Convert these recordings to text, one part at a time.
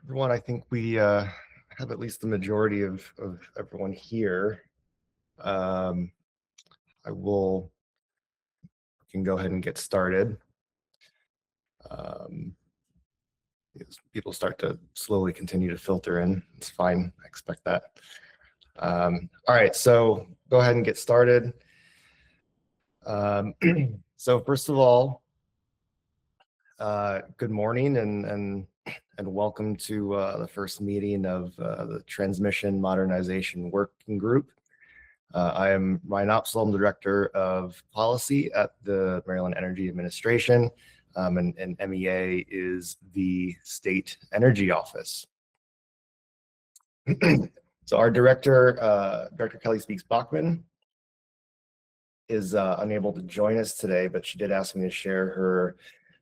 Everyone, I think we have at least the majority of everyone here. Um, can go ahead and get started. People start to slowly continue to filter in. It's fine, I expect that. All right, so go ahead and get started. So first of all, good morning and welcome to the first meeting of the Transmission Modernization Working Group. I am Ryan Opsel, I'm the Director of Policy at the Maryland Energy Administration, and MEA is the State Energy Office. So our Director Kelly Speaks Bachman, is unable to join us today, but she did ask me to share her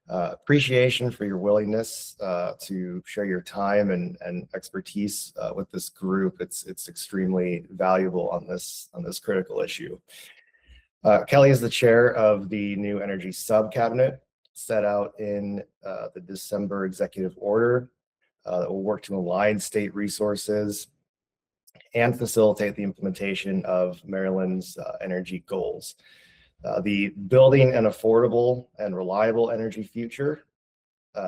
appreciation for your willingness to share your time and expertise with this group. It's extremely valuable on this critical issue. Kelly is the chair of the new energy sub-cabinet set out in the December executive order that will work to align state resources and facilitate the implementation of Maryland's energy goals. The Building an Affordable and Reliable Energy Future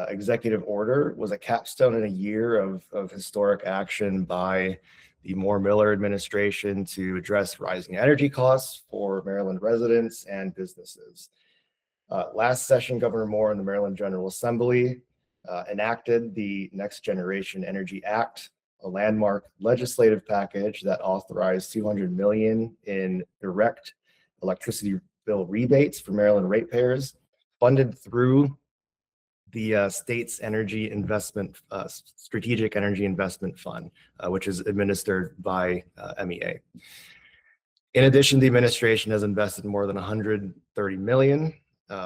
executive order was a capstone in a year of historic action by the Moore-Miller administration to address rising energy costs for Maryland residents and businesses. Last session, Governor Moore and the Maryland General Assembly enacted the Next Generation Energy Act, a landmark legislative package that authorized $200 million in direct electricity bill rebates for Maryland ratepayers, funded through the state's energy investment, strategic energy investment fund, which is administered by MEA. In addition, the administration has invested more than $130 million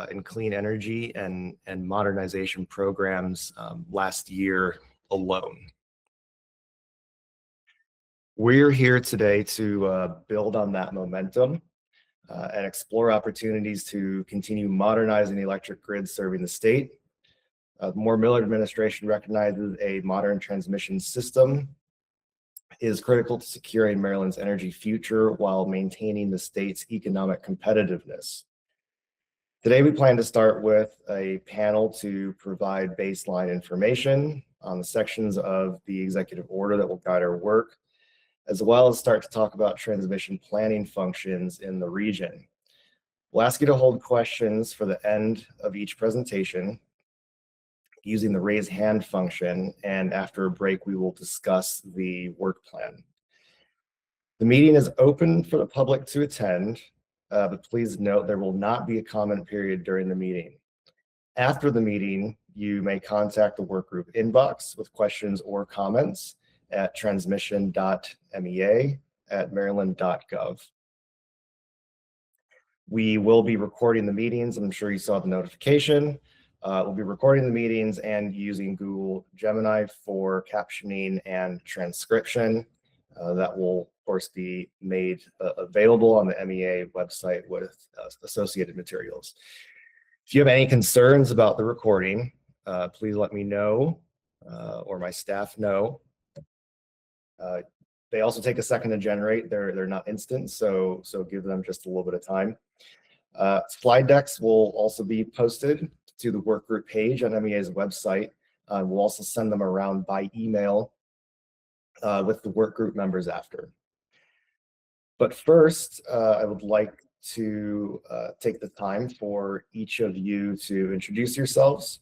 in clean energy and modernization programs last year alone. We're here today to build on that momentum and explore opportunities to continue modernizing the electric grid serving the state. The Moore-Miller administration recognizes a modern transmission system is critical to securing Maryland's energy future while maintaining the state's economic competitiveness. Today, we plan to start with a panel to provide baseline information on the sections of the executive order that will guide our work, as well as start to talk about transmission planning functions in the region. We'll ask you to hold questions for the end of each presentation using the raise hand function, and after a break, we will discuss the work plan. The meeting is open for the public to attend, but please note there will not be a comment period during the meeting. After the meeting, you may contact the workgroup inbox with questions or comments at transmission.mea@maryland.gov. We will be recording the meetings. I'm sure you saw the notification. We'll be recording the meetings and using Google Gemini for captioning and transcription. That will, of course, be made available on the MEA website with associated materials. If you have any concerns about the recording, please let me know or my staff know. They also take a second to generate. They're not instant, so give them just a little bit of time. Slide decks will also be posted to the workgroup page on MEA's website. We'll also send them around by email with the workgroup members after. But first, I would like to take the time for each of you to introduce yourselves.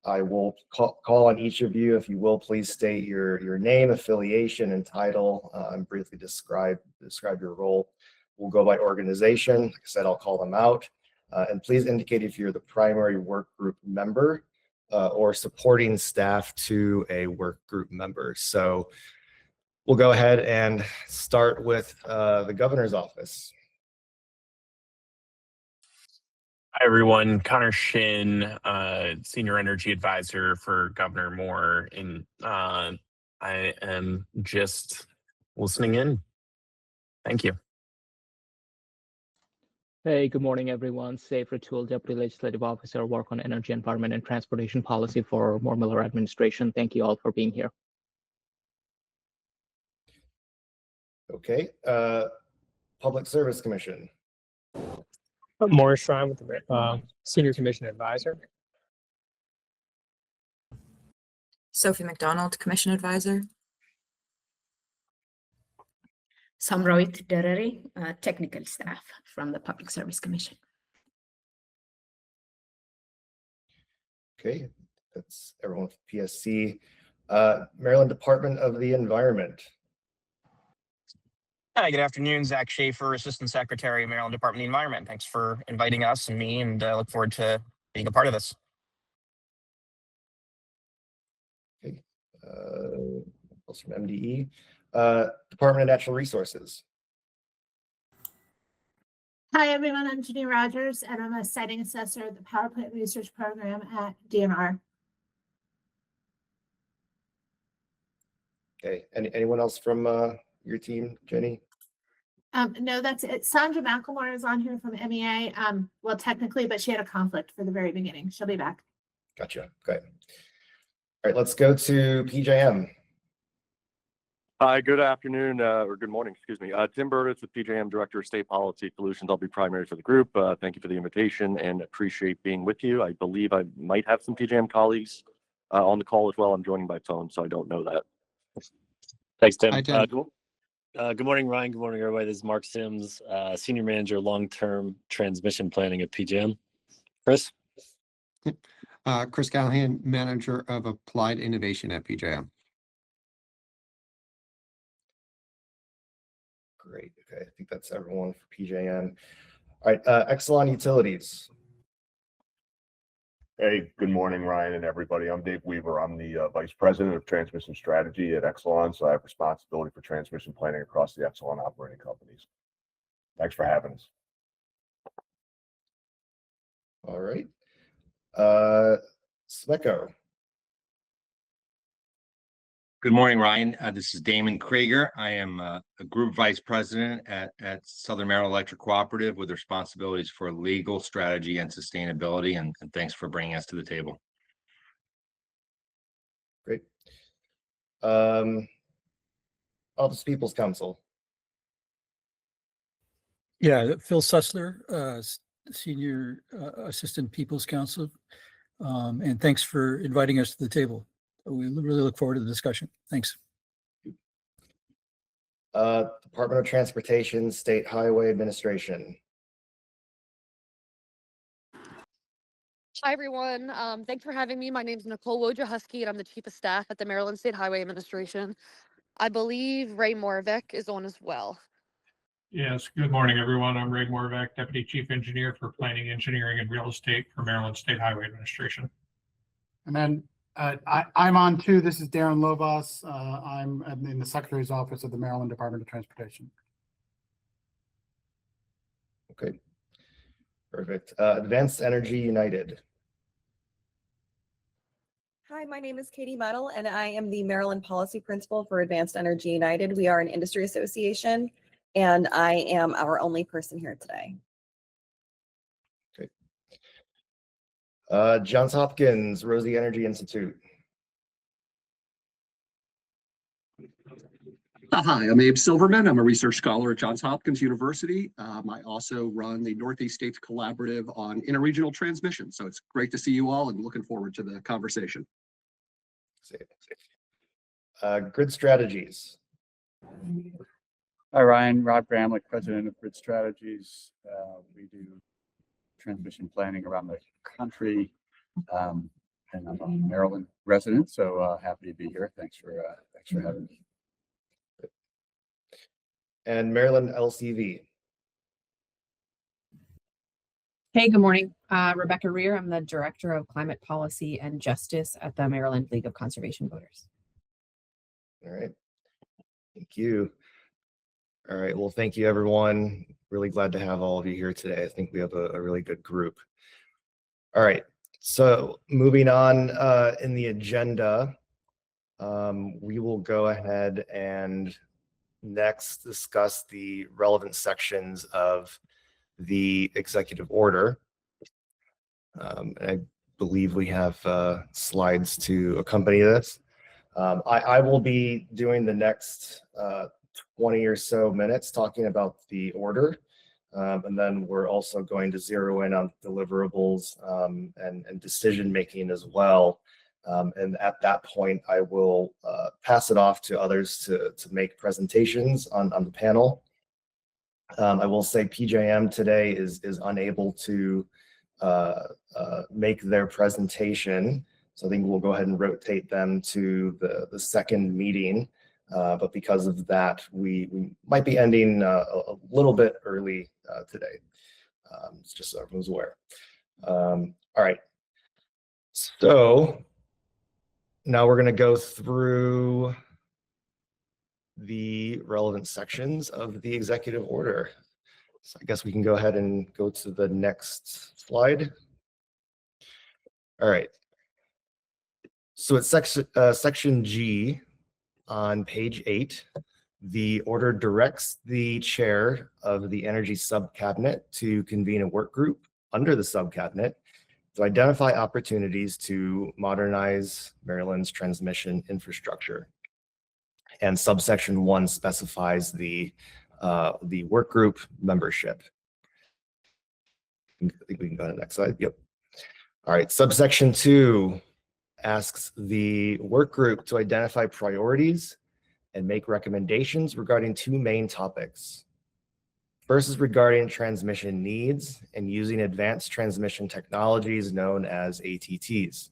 I will call on each of you. If you will, please state your name, affiliation, and title, and briefly describe your role. We'll go by organization. Like I said, I'll call them out. And please indicate if you're the primary work group member or supporting staff to a work group member. So we'll go ahead and start with the governor's office. Hi, everyone. Connor Shin, Senior Energy Advisor for Governor Moore, and I am just listening in. Thank you. Hey, good morning, everyone. Safe Ratul, Deputy Legislative Officer, work on energy, environment, and transportation policy for Moore Miller administration. Thank you all for being here. Okay, Public Service Commission. Morris Shrine with the Senior Commission Advisor. Sophie McDonald, Commission Advisor. Samroit Dereri, technical staff from the Public Service Commission. Okay, that's everyone from PSC. Maryland Department of the Environment. Hi, good afternoon. Zach Schaefer, Assistant Secretary, Maryland Department of the Environment. Thanks for inviting us and me, and look forward to being a part of this. Okay, also from MDE. Department of Natural Resources. Hi, everyone. I'm Janine Rogers, and I'm a siting assessor at the Power Plant Research Program at DNR. Okay, anyone else from your team, Jenny? No, that's it. Sandra McElmore is on here from MEA. Well, technically, but she had a conflict for the very beginning. She'll be back. Gotcha. Okay. All right, let's go to PJM. Hi, good afternoon, or good morning, excuse me. Tim Burtis with PJM, Director of State Policy Solutions. I'll be primary for the group. Thank you for the invitation and appreciate being with you. I believe I might have some PJM colleagues on the call as well. I'm joining by phone, so I don't know that. Thanks, Tim. Hi, Tim. Good morning, Ryan. Good morning, everybody. This is Mark Sims, Senior Manager, Long-Term Transmission Planning at PJM. Chris? Chris Callahan, Manager of Applied Innovation at PJM. Great. Okay, I think that's everyone for PJM. All right, Exelon Utilities. Hey, good morning, Ryan and everybody. I'm Dave Weaver. I'm the Vice President of Transmission Strategy at Exelon, so I have responsibility for transmission planning across the Exelon operating companies. Thanks for having us. All right. SMECO. Good morning, Ryan. This is Damon Krieger. I am a Group Vice President at Southern Maryland Electric Cooperative with responsibilities for legal strategy and sustainability. And thanks for bringing us to the table. Great. Office People's Council. Yeah, Phil Sussler, Senior Assistant People's Counsel. And thanks for inviting us to the table. We really look forward to the discussion. Thanks. Department of Transportation, State Highway Administration. Hi, everyone. Thanks for having me. My name is Nicole Wojciechowski, and I'm the Chief of Staff at the Maryland State Highway Administration. I believe Ray Moravec is on as well. Yes, good morning, everyone. I'm Ray Moravec, Deputy Chief Engineer for Planning, Engineering, and Real Estate for Maryland State Highway Administration. And then I'm on too. This is Darren Lobos. I'm in the Secretary's Office of the Maryland Department of Transportation. Okay, perfect. Advanced Energy United. Hi, my name is Katie Metal, and I am the Maryland Policy Principal for Advanced Energy United. We are an industry association, and I am our only person here today. Johns Hopkins Rosie Energy Institute. Hi, I'm Abe Silverman. I'm a research scholar at Johns Hopkins University. I also run the Northeast States Collaborative on interregional transmission. So it's great to see you all and looking forward to the conversation. Grid Strategies. Hi, Ryan. Rob Bramlett, President of Grid Strategies. We do transmission planning around the country, and I'm a Maryland resident, so happy to be here. Thanks for having me. And Maryland LCV. Hey, good morning. Rebecca Rear. I'm the Director of Climate Policy and Justice at the Maryland League of Conservation Voters. All right. Thank you. All right. Well, thank you, everyone. Really glad to have all of you here today. I think we have a really good group. All right. So moving on in the agenda, we will go ahead and next discuss the relevant sections of the executive order. And I believe we have slides to accompany this. I will be doing the next 20 or so minutes talking about the order. And then we're also going to zero in on deliverables and decision making as well. And at that point, I will pass it off to others to make presentations on the panel. I will say PJM today is unable to make their presentation. So I think we'll go ahead and rotate them to the second meeting. But because of that, we might be ending a little bit early today. It's just so everyone's aware. All right. So now we're going to go through the relevant sections of the executive order. So I guess we can go ahead and go to the next slide. All right. So it's section G on page 8. The order directs the chair of the Energy Subcabinet to convene a work group under the subcabinet to identify opportunities to modernize Maryland's transmission infrastructure. And subsection 1 specifies the work group membership. I think we can go to the next slide. Yep. All right. Subsection 2 asks the work group to identify priorities and make recommendations regarding 2 main topics. First is regarding transmission needs and using advanced transmission technologies known as ATTs.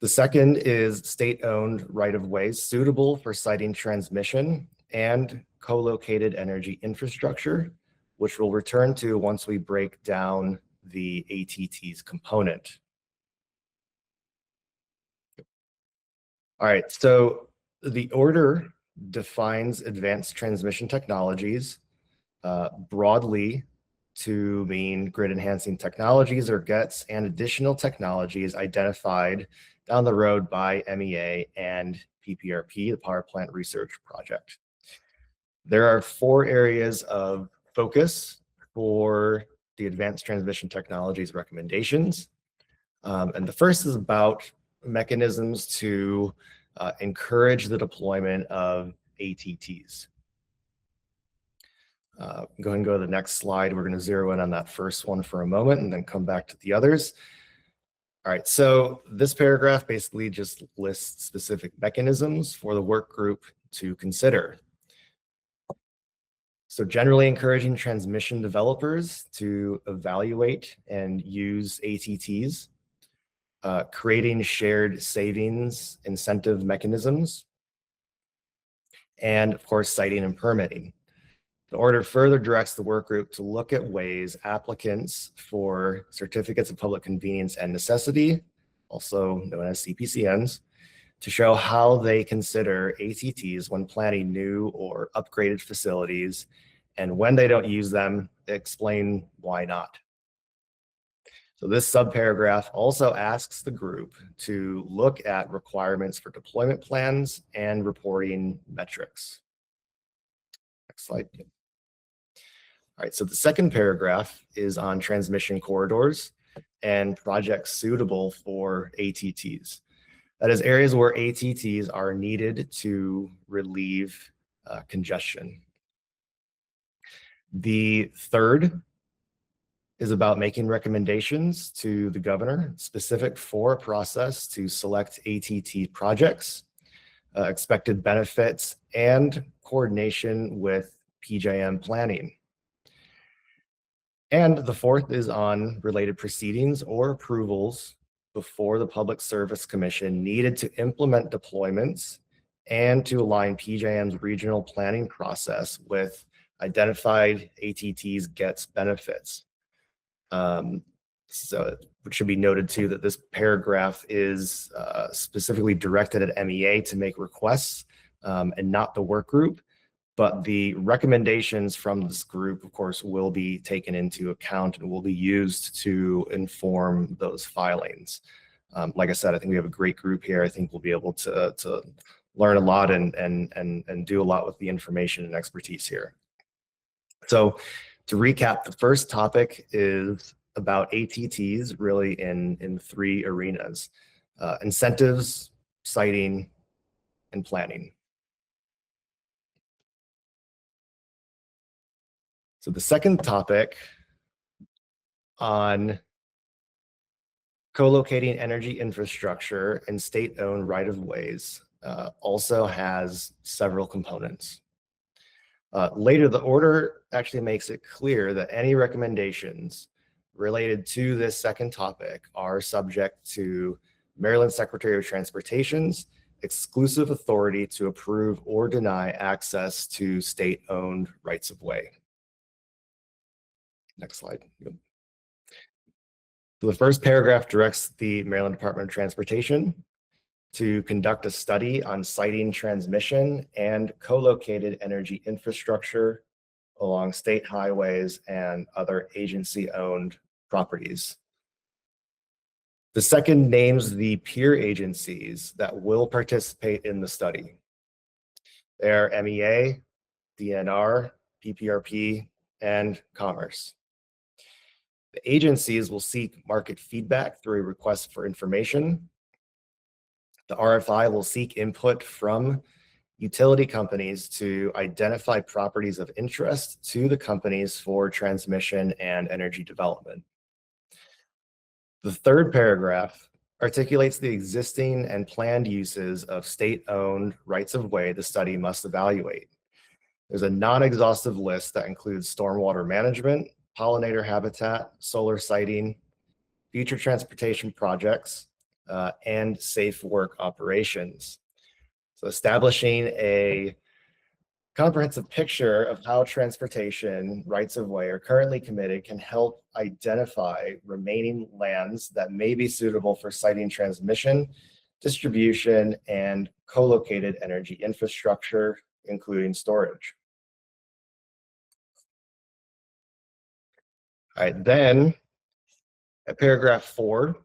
The second is state-owned right-of-ways suitable for siting transmission and co-located energy infrastructure, which we'll return to once we break down the ATTs component. All right, so the order defines advanced transmission technologies broadly to mean grid enhancing technologies or GETs and additional technologies identified down the road by MEA and PPRP, the Power Plant Research Project. There are 4 areas of focus for the advanced transmission technologies recommendations. And the first is about mechanisms to encourage the deployment of ATTs. Go ahead and go to the next slide. We're going to zero in on that first one for a moment and then come back to the others. All right, so this paragraph basically just lists specific mechanisms for the work group to consider. So generally encouraging transmission developers to evaluate and use ATTs, creating shared savings incentive mechanisms, and of course, siting and permitting. The order further directs the work group to look at ways applicants for certificates of public convenience and necessity, also known as CPCNs, to show how they consider ATTs when planning new or upgraded facilities, and when they don't use them, explain why not. So this subparagraph also asks the group to look at requirements for deployment plans and reporting metrics. Next slide. All right, so the second paragraph is on transmission corridors and projects suitable for ATTs. That is areas where ATTs are needed to relieve congestion. The third is about making recommendations to the governor specific for a process to select ATT projects, expected benefits, and coordination with PJM planning. And the fourth is on related proceedings or approvals before the Public Service Commission needed to implement deployments and to align PJM's regional planning process with identified ATTs GETs benefits. So it should be noted too that this paragraph is specifically directed at MEA to make requests and not the work group, but the recommendations from this group, of course, will be taken into account and will be used to inform those filings. Like I said, I think we have a great group here. I think we'll be able to learn a lot and do a lot with the information and expertise here. So To recap, the first topic is about ATTs, really in three arenas: incentives, siting, and planning. So the second topic on co-locating energy infrastructure and state-owned right-of-ways also has several components. Later, the order actually makes it clear that any recommendations related to this second topic are subject to Maryland Secretary of Transportation's exclusive authority to approve or deny access to state-owned rights-of-way. Next slide. So the first paragraph directs the Maryland Department of Transportation to conduct a study on siting transmission and co-located energy infrastructure along state highways and other agency-owned properties. The second names the peer agencies that will participate in the study. They are MEA, DNR, PPRP, and Commerce. The agencies will seek market feedback through a request for information. The RFI will seek input from utility companies to identify properties of interest to the companies for transmission and energy development. The third paragraph articulates the existing and planned uses of state-owned rights-of-way the study must evaluate. There's a non-exhaustive list that includes stormwater management, pollinator habitat, solar siting, future transportation projects, and safe work operations. So establishing a comprehensive picture of how transportation rights-of-way are currently committed can help identify remaining lands that may be suitable for siting transmission, distribution, and co-located energy infrastructure, including storage. All right, then at paragraph 4,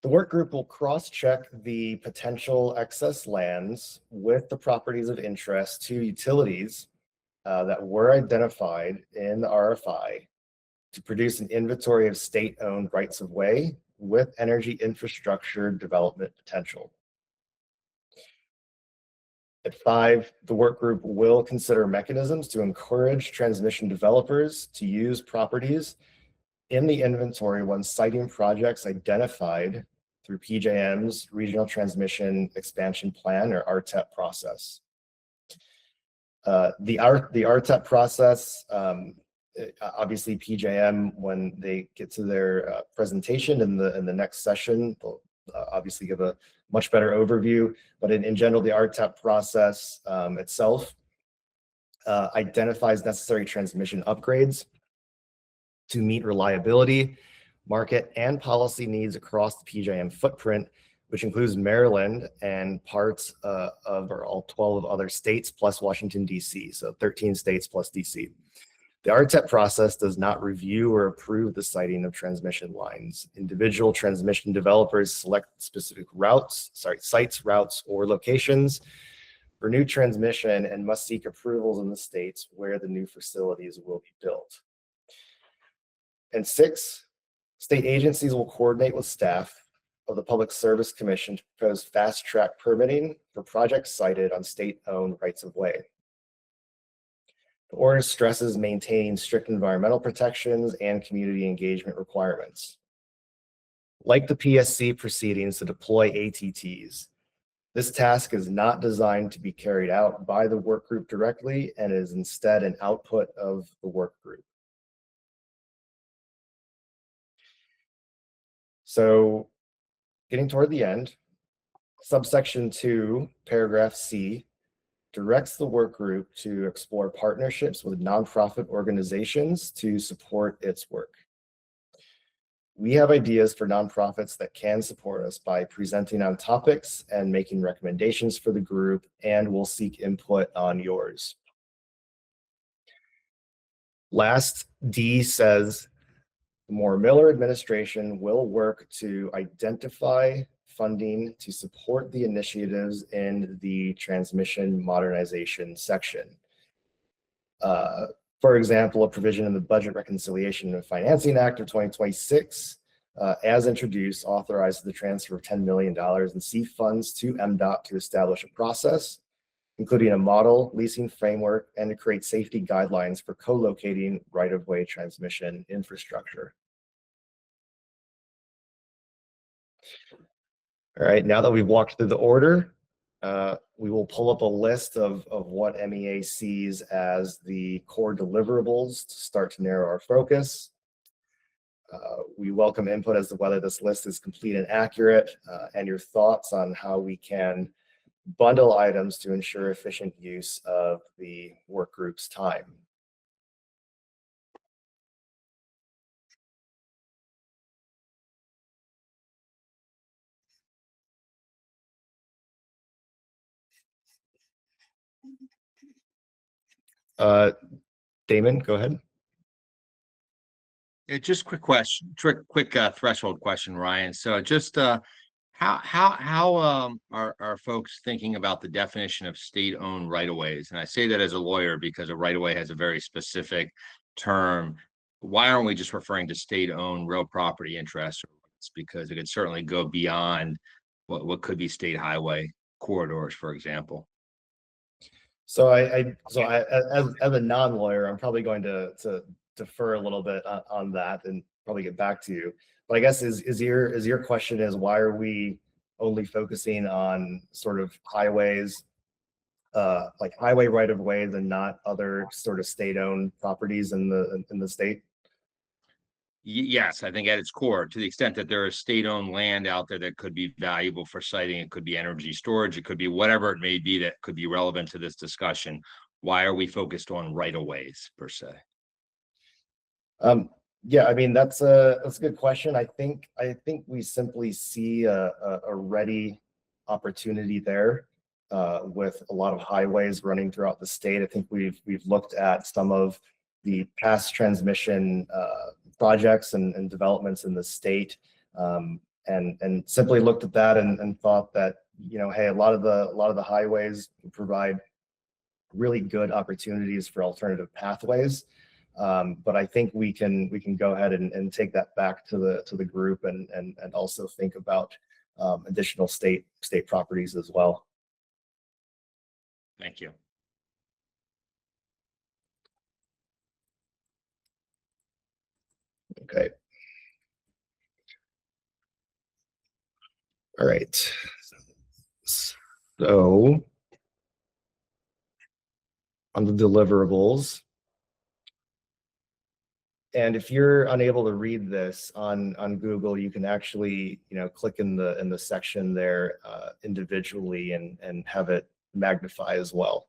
the work group will cross-check the potential excess lands with the properties of interest to utilities that were identified in the RFI to produce an inventory of state-owned rights-of-way with energy infrastructure development potential. At 5, the work group will consider mechanisms to encourage transmission developers to use properties in the inventory when siting projects identified through PJM's Regional Transmission Expansion Plan, or RTEP process. The RTEP process, obviously PJM, when they get to their presentation in the next session, they'll obviously give a much better overview. But in general, the RTEP process itself identifies necessary transmission upgrades to meet reliability, market, and policy needs across the PJM footprint, which includes Maryland and parts of or all 12 other states plus Washington, D.C., so 13 states plus D.C. The RTEP process does not review or approve the siting of transmission lines. Individual transmission developers select specific sites, routes, or locations for new transmission and must seek approvals in the states where the new facilities will be built. And 6, state agencies will coordinate with staff of the Public Service Commission to propose fast-track permitting for projects cited on state-owned rights-of-way. The order stresses maintaining strict environmental protections and community engagement requirements. Like the PSC proceedings to deploy ATTs, this task is not designed to be carried out by the work group directly and is instead an output of the work group. So getting toward the end, subsection 2, paragraph C, directs the work group to explore partnerships with nonprofit organizations to support its work. We have ideas for nonprofits that can support us by presenting on topics and making recommendations for the group, and we'll seek input on yours. Last, D says, the Moore-Miller administration will work to identify funding to support the initiatives in the transmission modernization section. For example, a provision in the Budget Reconciliation and Financing Act of 2026, as introduced, authorizes the transfer of $10 million in CEF funds to MDOT to establish a process, including a model leasing framework, and to create safety guidelines for co-locating right-of-way transmission infrastructure. All right, now that we've walked through the order, we will pull up a list of what MEA sees as the core deliverables to start to narrow our focus. We welcome input as to whether this list is complete and accurate, and your thoughts on how we can bundle items to ensure efficient use of the work group's time. Damon, go ahead. Yeah, just quick question, quick threshold question, Ryan. So just how are folks thinking about the definition of state-owned right-of-ways? And I say that as a lawyer because a right-of-way has a very specific term. Why aren't we just referring to state-owned real property interests? Because it could certainly go beyond what could be state highway corridors, for example. So as a non-lawyer, I'm probably going to defer a little bit on that and probably get back to you. But I guess is your question is why are we only focusing on sort of highways, like highway right of ways, and not other sort of state-owned properties in the state? Yes, I think at its core, to the extent that there is state-owned land out there that could be valuable for siting, it could be energy storage, it could be whatever it may be that could be relevant to this discussion. Why are we focused on right-of-ways per se? Yeah, I mean that's a good question. I think we simply see a ready opportunity there with a lot of highways running throughout the state. I think we've looked at some of the past transmission projects and developments in the state, and simply looked at that and thought that, you know, hey, a lot of the highways provide really good opportunities for alternative pathways. But I think we can go ahead and take that back to the group and also think about additional state properties as well. Thank you. Okay. All right. So on the deliverables, and if you're unable to read this on Google, you can actually, you know, click in the section there individually and have it magnify as well.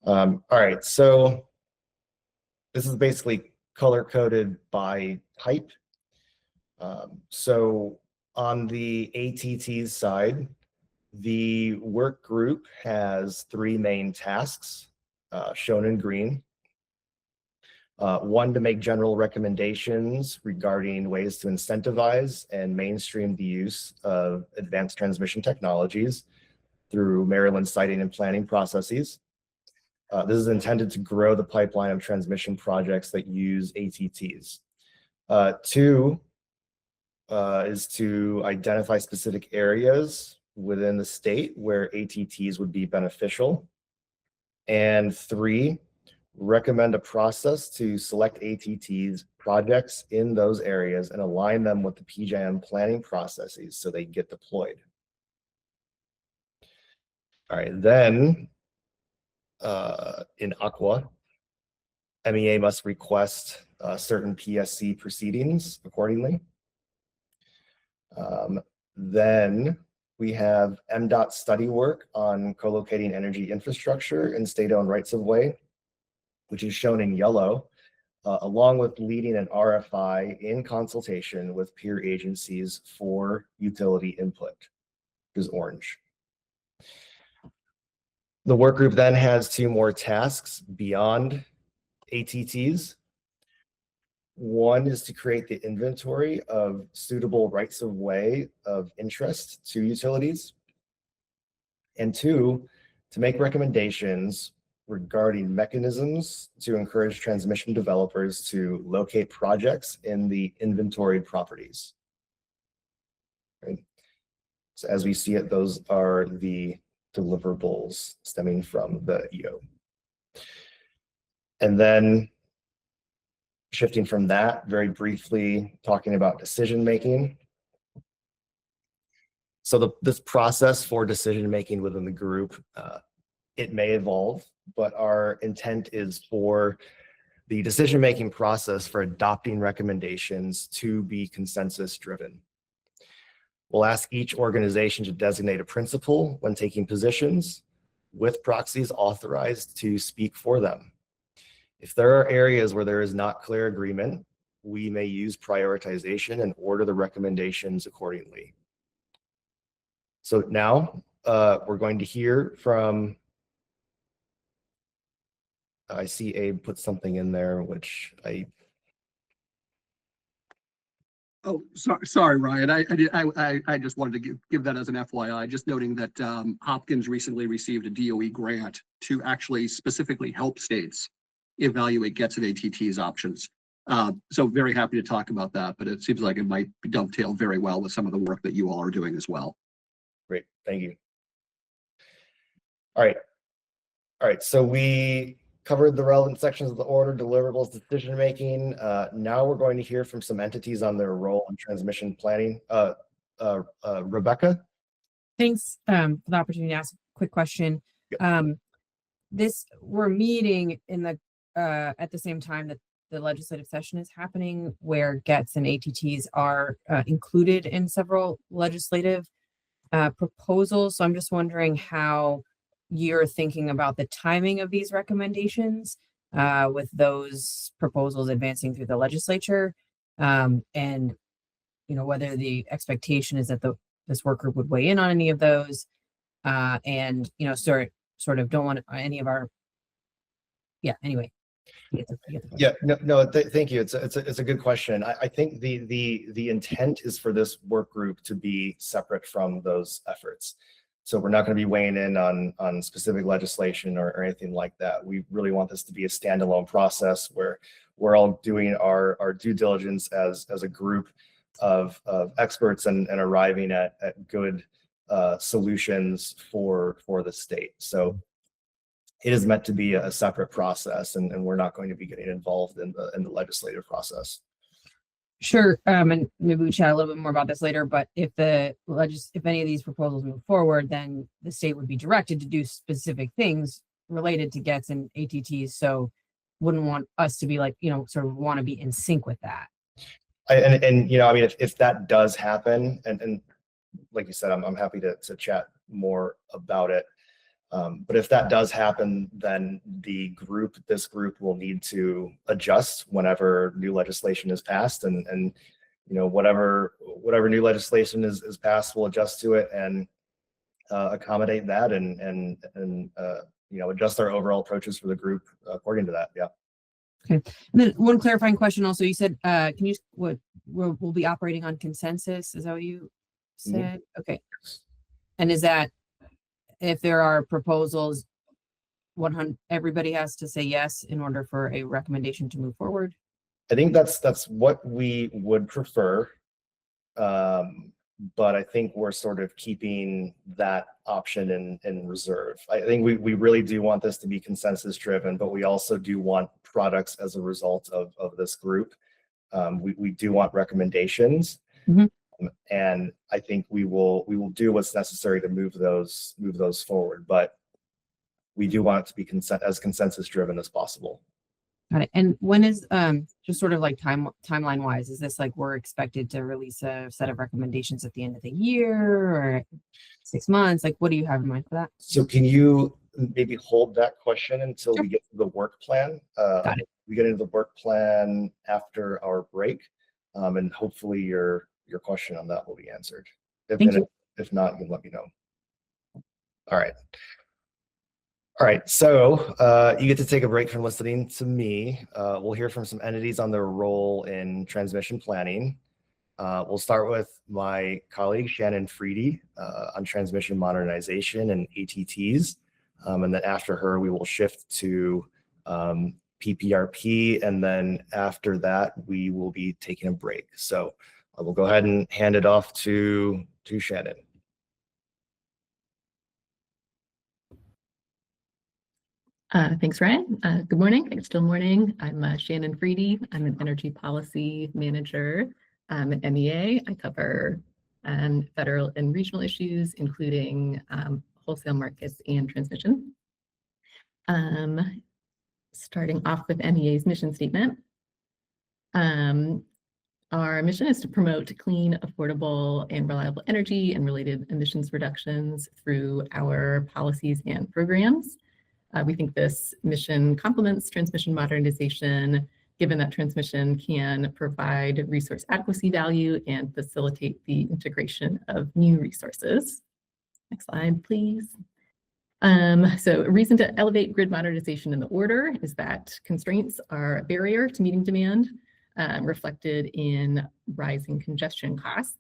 All right, so this is basically color coded by type. So on the ATT's side, the work group has 3 main tasks shown in green. One, to make general recommendations regarding ways to incentivize and mainstream the use of advanced transmission technologies through Maryland siting and planning processes. This is intended to grow the pipeline of transmission projects that use ATTs. 2 is to identify specific areas within the state where ATTs would be beneficial. And 3, recommend a process to select ATTs projects in those areas and align them with the PJM planning processes so they get deployed. All right, then in Aqua, MEA must request certain PSC proceedings accordingly. Then we have MDOT study work on co-locating energy infrastructure in state-owned rights of way, which is shown in yellow, along with leading an RFI in consultation with peer agencies for utility input, which is orange. The work group then has 2 more tasks beyond ATTs. One is to create the inventory of suitable rights of way of interest to utilities. And 2, to make recommendations regarding mechanisms to encourage transmission developers to locate projects in the inventoried properties. Right. So as we see it, those are the deliverables stemming from the EO. And then shifting from that, very briefly talking about decision-making. So this process for decision-making within the group, it may evolve, but our intent is for the decision-making process for adopting recommendations to be consensus-driven. We'll ask each organization to designate a principal when taking positions, with proxies authorized to speak for them. If there are areas where there is not clear agreement, we may use prioritization and order the recommendations accordingly. So now we're going to hear from, I see Abe put something in there, which Oh, sorry, Ryan. I just wanted to give that as an FYI, just noting that Hopkins recently received a DOE grant to actually specifically help states evaluate GETS and ATT's options. So very happy to talk about that, but it seems like it might dovetail very well with some of the work that you all are doing as well. Great, thank you. All right, so we covered the relevant sections of the order, deliverables, decision-making. Now we're going to hear from some entities on their role in transmission planning. Rebecca? Thanks for the opportunity to ask a quick question. We're meeting in the at the same time that the legislative session is happening, where GETS and ATTs are included in several legislative proposals. So I'm just wondering how you're thinking about the timing of these recommendations with those proposals advancing through the legislature, and whether the expectation is that this work group would weigh in on any of those, and sort of don't want any of our anyway. Yeah, no, thank you. It's a good question. I think the intent is for this work group to be separate from those efforts. So we're not going to be weighing in on specific legislation or anything like that. We really want this to be a standalone process where we're all doing our due diligence as a group of experts and arriving at good solutions for the state. So it is meant to be a separate process, and we're not going to be getting involved in the legislative process. Sure, and maybe we chat a little bit more about this later, but if any of these proposals move forward, then the state would be directed to do specific things related to GETS and ATTs. So wouldn't want us to be like, sort of want to be in sync with that. I mean, if that does happen, and like you said, I'm happy to chat more about it. But if that does happen, then this group will need to adjust whenever new legislation is passed, and whatever new legislation is passed, we'll adjust to it and accommodate that, and adjust our overall approaches for the group according to that. Yeah. Okay. And then one clarifying question. Also, you said, we'll be operating on consensus? Is that what you said? Mm-hmm. Okay. And is that, if there are proposals, everybody has to say yes in order for a recommendation to move forward? I think that's what we would prefer, but I think we're sort of keeping that option in reserve. I think we really do want this to be consensus driven, but we also do want products as a result of this group. We do want recommendations. Mm-hmm. And I think we will do what's necessary to move those forward, but we do want it to be as consensus driven as possible. Got it. And when is just sort of like timeline wise, is this like we're expected to release a set of recommendations at the end of the year or 6 months? Like, what do you have in mind for that? So can you maybe hold that question until we get to the work plan? Got it. We get into the work plan after our break, and hopefully your question on that will be answered. If not, you can let me know. All right. So you get to take a break from listening to me. We'll hear from some entities on their role in transmission planning. We'll start with my colleague, Shannon Freedy, on transmission modernization and ATTs. And then after her, we will shift to PPRP. And then after that, we will be taking a break. So I will go ahead and hand it off to Shannon. Thanks, Ryan. Good morning. Thanks, still morning. I'm Shannon Freedy. I'm an energy policy manager at MEA. I cover federal and regional issues, including wholesale markets and transmission. Starting off with MEA's mission statement. Our mission is to promote clean, affordable, and reliable energy and related emissions reductions through our policies and programs. We think this mission complements transmission modernization, given that transmission can provide resource adequacy value and facilitate the integration of new resources. Next slide, please. So a reason to elevate grid modernization in the order is that constraints are a barrier to meeting demand, reflected in rising congestion costs.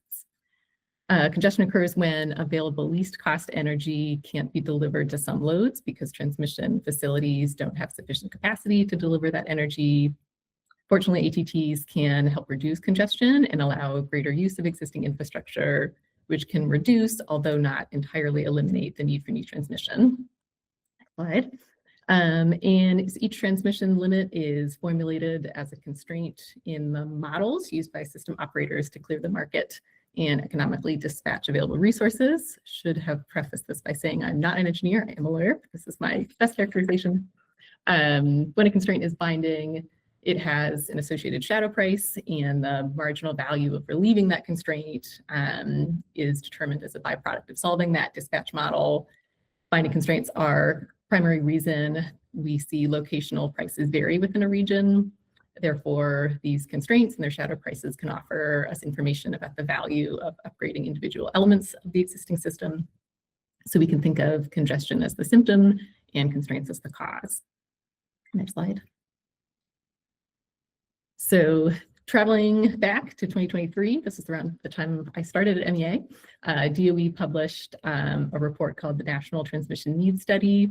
Congestion occurs when available least cost energy can't be delivered to some loads because transmission facilities don't have sufficient capacity to deliver that energy. Fortunately, ATTs can help reduce congestion and allow greater use of existing infrastructure, which can reduce, although not entirely eliminate, the need for new transmission. Next slide. And each transmission limit is formulated as a constraint in the models used by system operators to clear the market and economically dispatch available resources. Should have prefaced this by saying I'm not an engineer, I am a lawyer. This is my best characterization. When a constraint is binding, it has an associated shadow price, and the marginal value of relieving that constraint is determined as a byproduct of solving that dispatch model. Binding constraints are primary reason we see locational prices vary within a region. Therefore, these constraints and their shadow prices can offer us information about the value of upgrading individual elements of the existing system. So we can think of congestion as the symptom and constraints as the cause. Next slide. So traveling back to 2023, this is around the time I started at MEA, DOE published a report called the National Transmission Needs Study.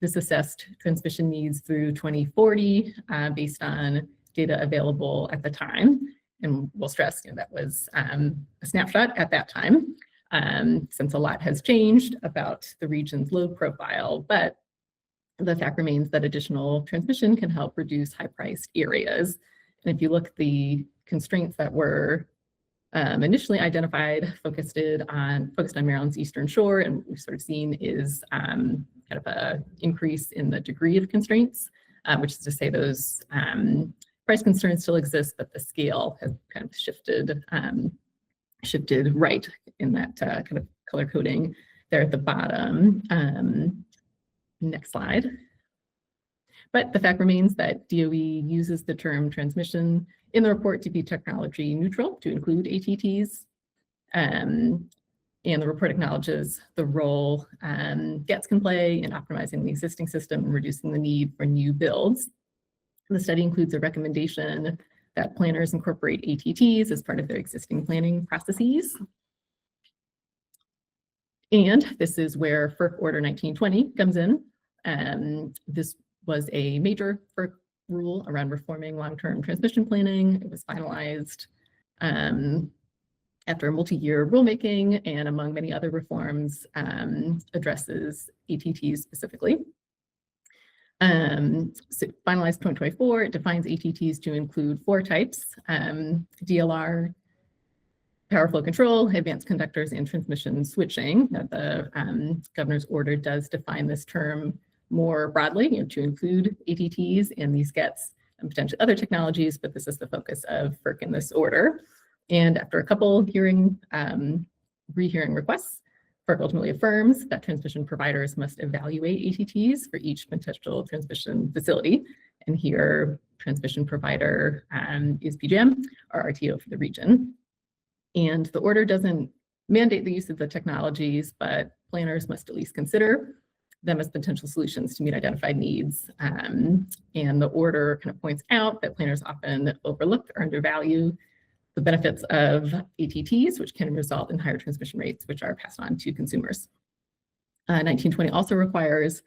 This assessed transmission needs through 2040 based on data available at the time. And we'll stress that was a snapshot at that time, since a lot has changed about the region's load profile. But the fact remains that additional transmission can help reduce high-priced areas. And if you look at the constraints that were initially identified, focused on Maryland's Eastern Shore, and what we've sort of seen is kind of an increase in the degree of constraints, which is to say those price concerns still exist, but the scale has kind of shifted right in that kind of color coding there at the bottom. Next slide. But the fact remains that DOE uses the term transmission in the report to be technology neutral, to include ATTs. And the report acknowledges the role GETs can play in optimizing the existing system and reducing the need for new builds. The study includes a recommendation that planners incorporate ATTs as part of their existing planning processes. And this is where FERC Order 1920 comes in. This was a major FERC rule around reforming long-term transmission planning. It was finalized after multi-year rulemaking, and among many other reforms, addresses ATTs specifically. So finalized 2024, it defines ATTs to include 4 types: DLR, power flow control, advanced conductors, and transmission switching. Now, the governor's order does define this term more broadly, to include ATTs and these GETs and potentially other technologies, but this is the focus of FERC in this order. And after a couple rehearing requests, FERC ultimately affirms that transmission providers must evaluate ATTs for each potential transmission facility. And here, transmission provider is PJM, or RTO for the region. And the order doesn't mandate the use of the technologies, but planners must at least consider them as potential solutions to meet identified needs. And the order kind of points out that planners often overlook or undervalue the benefits of ATTs, which can result in higher transmission rates, which are passed on to consumers. 1920 also requires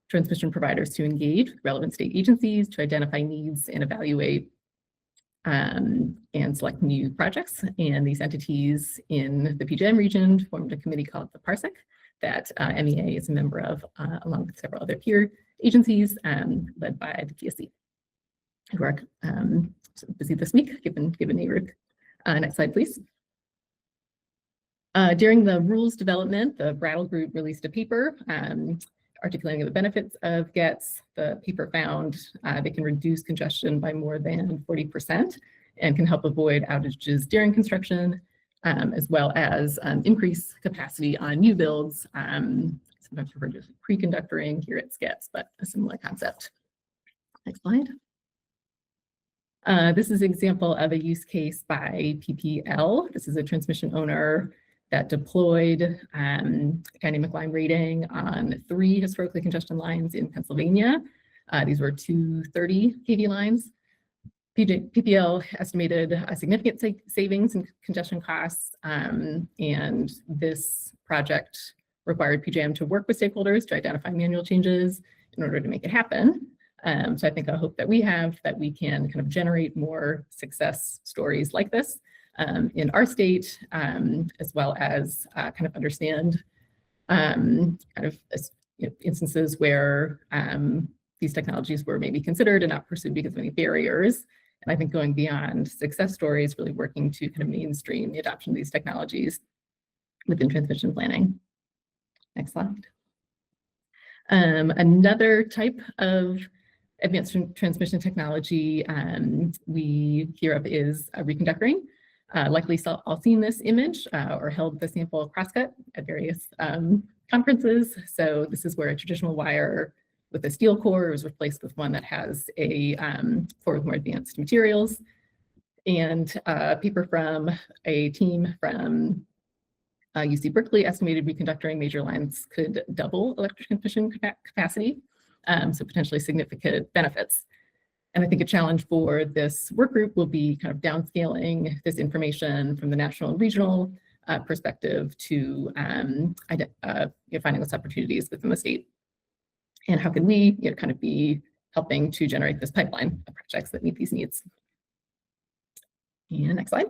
transmission providers to engage with relevant state agencies to identify needs and evaluate and select new projects. And these entities in the PJM region formed a committee called the PARSEC that MEA is a member of, along with several other peer agencies led by the PSC, who are so busy this week, given NARUC. Next slide, please. During the rules development, the Brattle Group released a paper articulating the benefits of GETS. The paper found they can reduce congestion by more than 40% and can help avoid outages during construction, as well as increase capacity on new builds, sometimes referred to as pre-conductoring. Here it's GETS, but a similar concept. Next slide. This is an example of a use case by PPL. This is a transmission owner that deployed dynamic line rating on 3 historically congestion lines in Pennsylvania. These were 230 kV lines. PPL estimated a significant savings in congestion costs, and this project required PJM to work with stakeholders to identify manual changes in order to make it happen. So I think a hope that we have that we can kind of generate more success stories like this in our state, as well as kind of understand instances where these technologies were maybe considered and not pursued because of any barriers. And I think going beyond success stories, really working to kind of mainstream the adoption of these technologies within transmission planning. Next slide. Another type of advanced transmission technology we hear of is reconductoring. Likely all seen this image or held the sample crosscut at various conferences. So this is where a traditional wire with a steel core is replaced with one that has a core with more advanced materials. And a paper from a team from UC Berkeley estimated reconductoring major lines could double electric transmission capacity, so potentially significant benefits. And I think a challenge for this work group will be kind of downscaling this information from the national and regional perspective to finding those opportunities within the state. And how can we kind of be helping to generate this pipeline of projects that meet these needs. And next slide.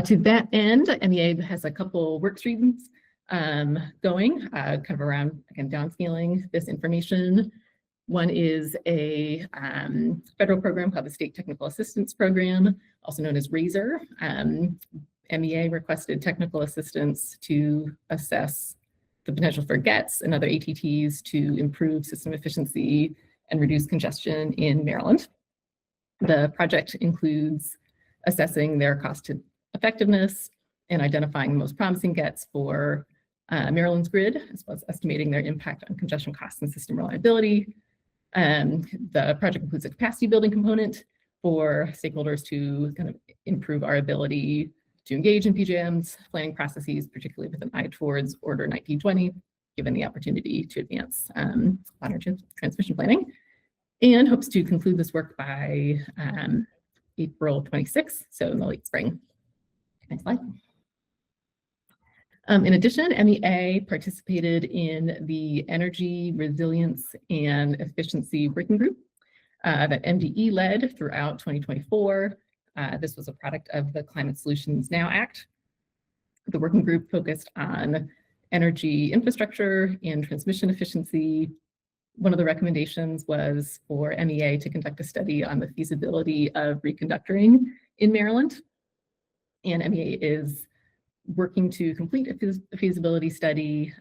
To that end, MEA has a couple work streams going kind of around, again, downscaling this information. One is a federal program called the State Technical Assistance Program, also known as RAISER. MEA requested technical assistance to assess the potential for GETS and other ATTs to improve system efficiency and reduce congestion in Maryland. The project includes assessing their cost effectiveness and identifying the most promising GETS for Maryland's grid, as well as estimating their impact on congestion costs and system reliability. The project includes a capacity building component for stakeholders to kind of improve our ability to engage in PJM's planning processes, particularly with an eye towards Order 1920, given the opportunity to advance modern transmission planning, and hopes to conclude this work by April 26th, so in the late spring. Next slide. In addition, MEA participated in the Energy Resilience and Efficiency Working Group that MDE led throughout 2024. This was a product of the Climate Solutions Now Act. The working group focused on energy infrastructure and transmission efficiency. One of the recommendations was for MEA to conduct a study on the feasibility of reconductoring in Maryland. And MEA is working to complete a feasibility study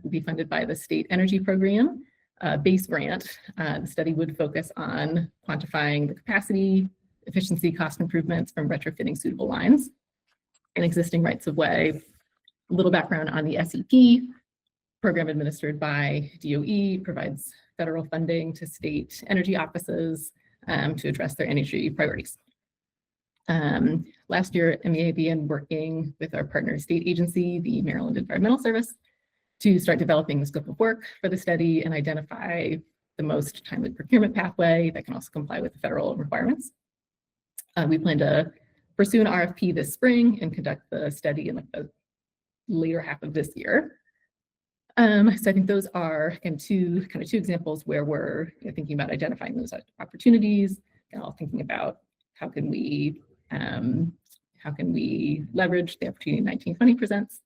will be funded by the State Energy Program base grant. The study would focus on quantifying the capacity, efficiency, cost improvements from retrofitting suitable lines and existing rights of way. A little background on the SEP program administered by DOE provides federal funding to state energy offices to address their energy priorities. Last year, MEA began working with our partner state agency, the Maryland Environmental Service, to start developing the scope of work for the study and identify the most timely procurement pathway that can also comply with the federal requirements. We plan to pursue an RFP this spring and conduct the study in the later half of this year. So I think those are again two examples where we're thinking about identifying those opportunities, and all thinking about how can we leverage the opportunity 1920 presents.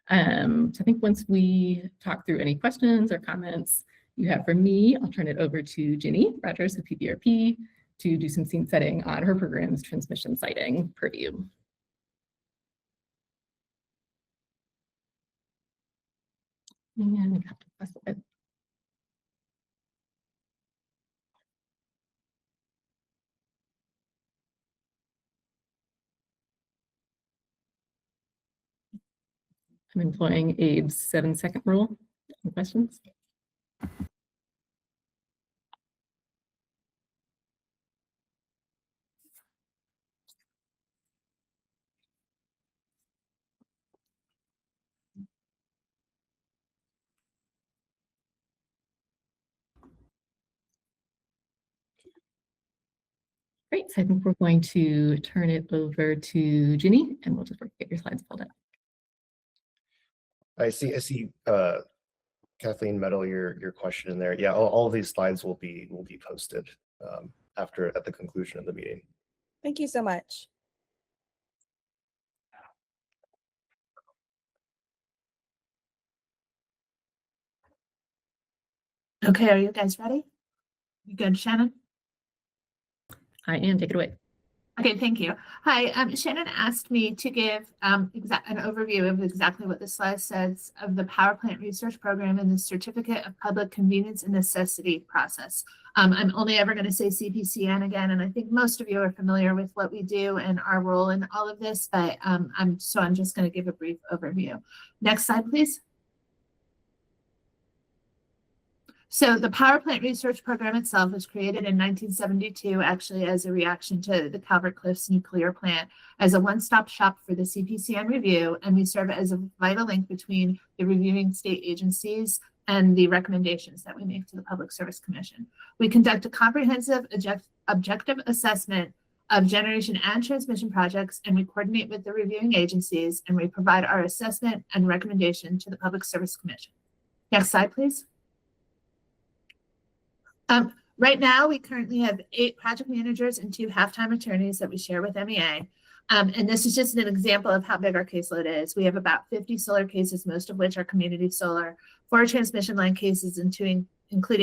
So I think once we talk through any questions or comments you have for me, I'll turn it over to Ginny Rogers of PBRP to do some scene setting on her program's transmission siting purview. And we have to press it. I'm employing Abe's 7-second rule. Any questions? Great, so I think we're going to turn it over to Ginny, and we'll just get your slides pulled up. I see Kathleen Meadow, your question in there. Yeah, all of these slides will be posted at the conclusion of the meeting. Thank you so much. Okay, are you guys ready? You good, Shannon? I am, take it away. Okay, thank you. Hi, Shannon asked me to give an overview of exactly what the slide says of the power plant research program and the certificate of public convenience and necessity process. I'm only ever going to say CPCN again, and I think most of you are familiar with what we do and our role in all of this, but I'm just going to give a brief overview. Next slide, please. So the power plant research program itself was created in 1972, actually as a reaction to the Calvert Cliffs nuclear plant, as a one-stop shop for the CPCN review, and we serve as a vital link between the reviewing state agencies and the recommendations that we make to the Public Service Commission. We conduct a comprehensive objective assessment of generation and transmission projects, and we coordinate with the reviewing agencies, and we provide our assessment and recommendation to the Public Service Commission. Next slide, please. Right now, we currently have 8 project managers and 2 half-time attorneys that we share with MEA. And this is just an example of how big our caseload is. We have about 50 solar cases, most of which are community solar, 4 transmission line cases, including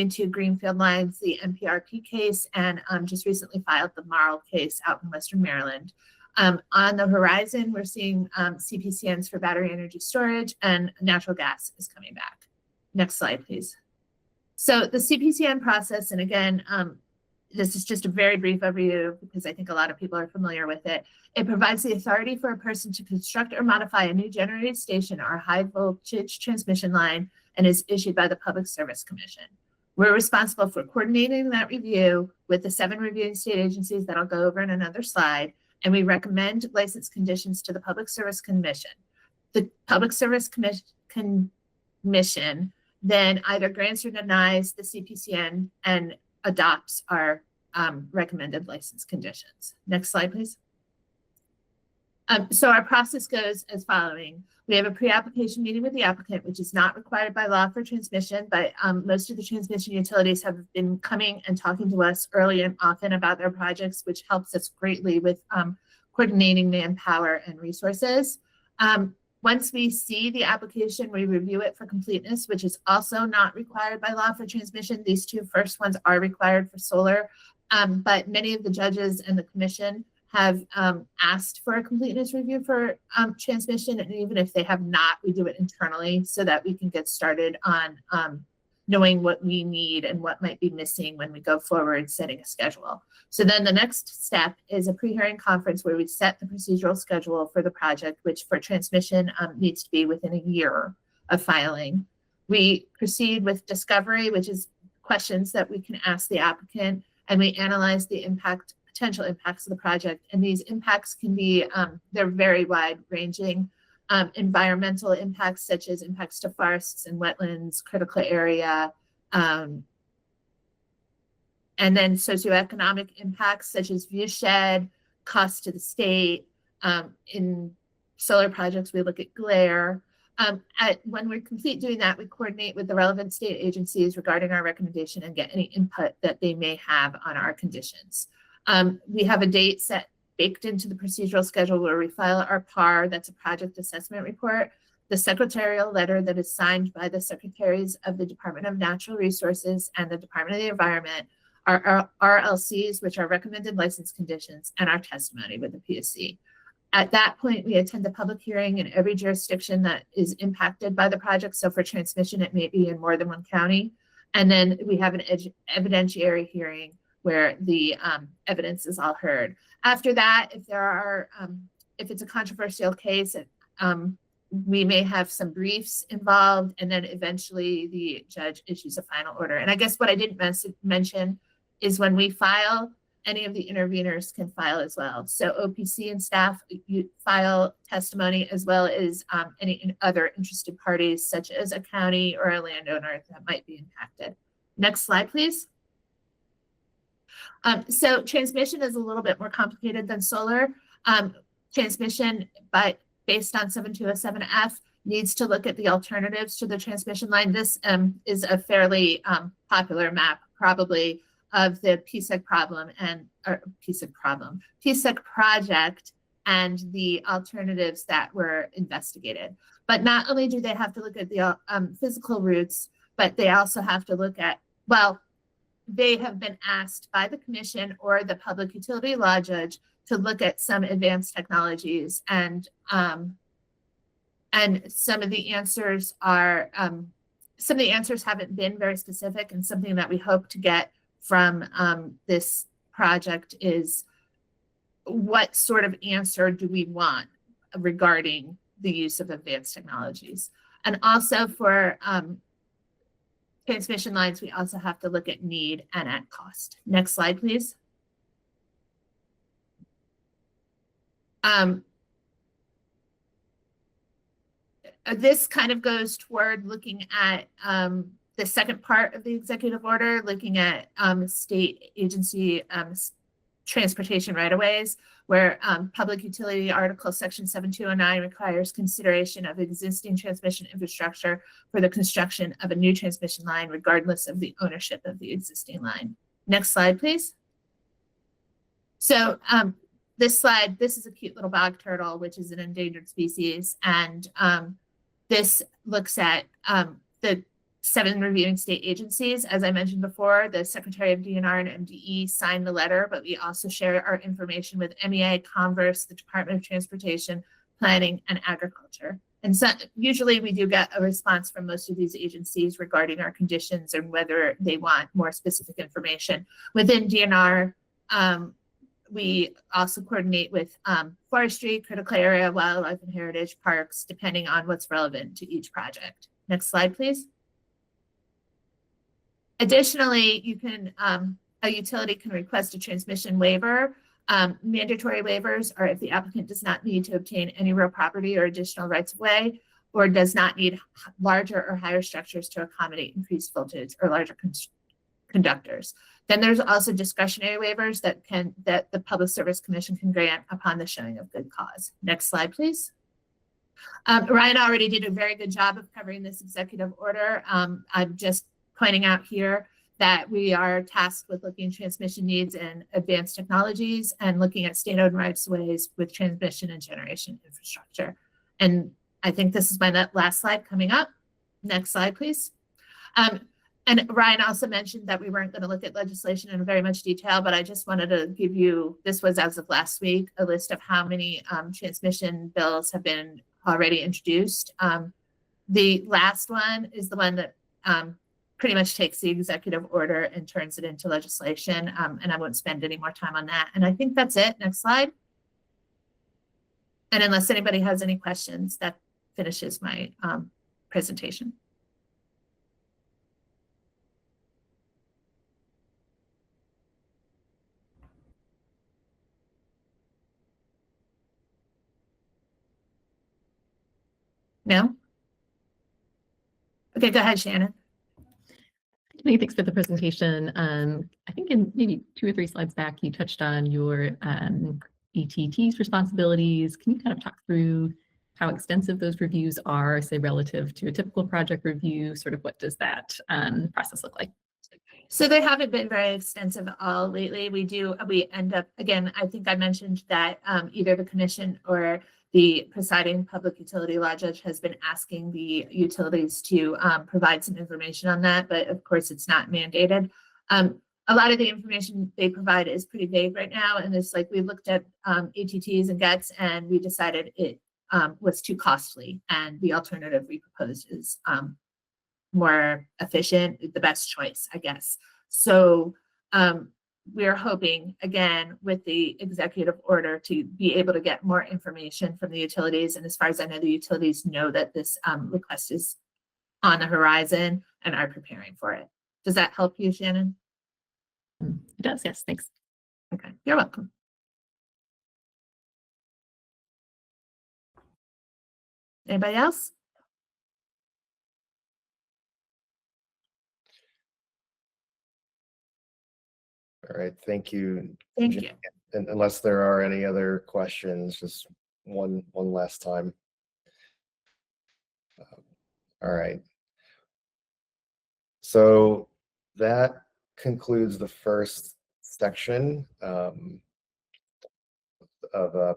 2 greenfield lines, the MPRP case, and just recently filed the Marl case out in Western Maryland. On the horizon, we're seeing CPCNs for battery energy storage, and natural gas is coming back. Next slide, please. So the CPCN process, and again, this is just a very brief overview because I think a lot of people are familiar with it. It provides the authority for a person to construct or modify a new generating station or high voltage transmission line, and is issued by the Public Service Commission. We're responsible for coordinating that review with the 7 reviewing state agencies that I'll go over in another slide, and we recommend license conditions to the Public Service Commission. The Public Service Commission then either grants or denies the CPCN and adopts our recommended license conditions. Next slide, please. So our process goes as following. We have a pre-application meeting with the applicant, which is not required by law for transmission, but most of the transmission utilities have been coming and talking to us early and often about their projects, which helps us greatly with coordinating manpower and resources. Once we see the application, we review it for completeness, which is also not required by law for transmission. These 2 first ones are required for solar, but many of the judges and the commission have asked for a completeness review for transmission, and even if they have not, we do it internally so that we can get started on knowing what we need and what might be missing when we go forward setting a schedule. So then the next step is a pre-hearing conference where we set the procedural schedule for the project, which for transmission needs to be within a year of filing. We proceed with discovery, which is questions that we can ask the applicant, and we analyze the potential impacts of the project. And these impacts can be, they're very wide ranging. Environmental impacts such as impacts to forests and wetlands, critical area, and then socioeconomic impacts such as viewshed, cost to the state. In solar projects, we look at glare. When we complete doing that, we coordinate with the relevant state agencies regarding our recommendation and get any input that they may have on our conditions. We have a date set baked into the procedural schedule where we file our PAR, that's a project assessment report, the secretarial letter that is signed by the secretaries of the Department of Natural Resources and the Department of the Environment, our RLCs, which are recommended license conditions, and our testimony with the PSC. At that point, we attend the public hearing in every jurisdiction that is impacted by the project. So for transmission, it may be in more than one county. And then we have an evidentiary hearing where the evidence is all heard. After that, if there are, if it's a controversial case, we may have some briefs involved, and then eventually the judge issues a final order. And I guess what I didn't mention is when we file, any of the interveners can file as well. So OPC and staff, you file testimony, as well as any other interested parties, such as a county or a landowner that might be impacted. Next slide, please. So transmission is a little bit more complicated than solar. Transmission, but based on 7207F, needs to look at the alternatives to the transmission line. This is a fairly popular map, probably, of the PSEG problem and PSEG project and the alternatives that were investigated. But not only do they have to look at the physical routes, but they also have to look at, well, they have been asked by the commission or the public utility law judge to look at some advanced technologies, and some of the answers are haven't been very specific, and something that we hope to get from this project is what sort of answer do we want regarding the use of advanced technologies. And also for transmission lines, we also have to look at need and at cost. Next slide, please. This kind of goes toward looking at the second part of the executive order, looking at state agency transportation right-of-ways, where Public Utility Article Section 7209 requires consideration of existing transmission infrastructure for the construction of a new transmission line, regardless of the ownership of the existing line. Next slide, please. So this slide, this is a cute little bog turtle, which is an endangered species. And this looks at the 7 reviewing state agencies. As I mentioned before, the Secretary of DNR and MDE signed the letter, but we also share our information with MEA, Converse, the Department of Transportation, Planning, and Agriculture. And so usually we do get a response from most of these agencies regarding our conditions and whether they want more specific information. Within DNR, we also coordinate with forestry, critical area, wildlife and heritage, parks, depending on what's relevant to each project. Next slide, please. Additionally, you can, a utility can request a transmission waiver. Mandatory waivers are if the applicant does not need to obtain any real property or additional rights of way, or does not need larger or higher structures to accommodate increased voltage or larger conductors. Then there's also discretionary waivers that the Public Service Commission can grant upon the showing of good cause. Next slide, please. Ryan already did a very good job of covering this executive order. I'm just pointing out here that we are tasked with looking at transmission needs and advanced technologies and looking at state-owned rights-of-ways with transmission and generation infrastructure. And I think this is my last slide coming up. Next slide, please. And Ryan also mentioned that we weren't going to look at legislation in very much detail, but I just wanted to give you, this was as of last week, a list of how many transmission bills have been already introduced. The last one is the one that pretty much takes the executive order and turns it into legislation. And I won't spend any more time on that. And I think that's it. Next slide. And unless anybody has any questions, that finishes my presentation. No? Okay, go ahead, Shannon. Many thanks for the presentation. I think in maybe 2 or 3 slides back, you touched on your ATT's responsibilities. Can you kind of talk through how extensive those reviews are, say relative to a typical project review, sort of what does that process look like? So they haven't been very extensive at all lately. We end up, again, I think I mentioned that either the commission or the presiding public utility law judge has been asking the utilities to provide some information on that, but of course it's not mandated. A lot of the information they provide is pretty vague right now, and it's like we looked at ATTs and GETs and we decided it was too costly, and the alternative we proposed is more efficient, the best choice, I guess. So we're hoping, again, with the executive order to be able to get more information from the utilities. And as far as I know, the utilities know that this request is on the horizon and are preparing for it. Does that help you, Shannon? It does, yes, thanks. Okay, you're welcome. Anybody else? All right, thank you. Thank Jen. you. And unless there are any other questions, just one last time. All right. So that concludes the first section of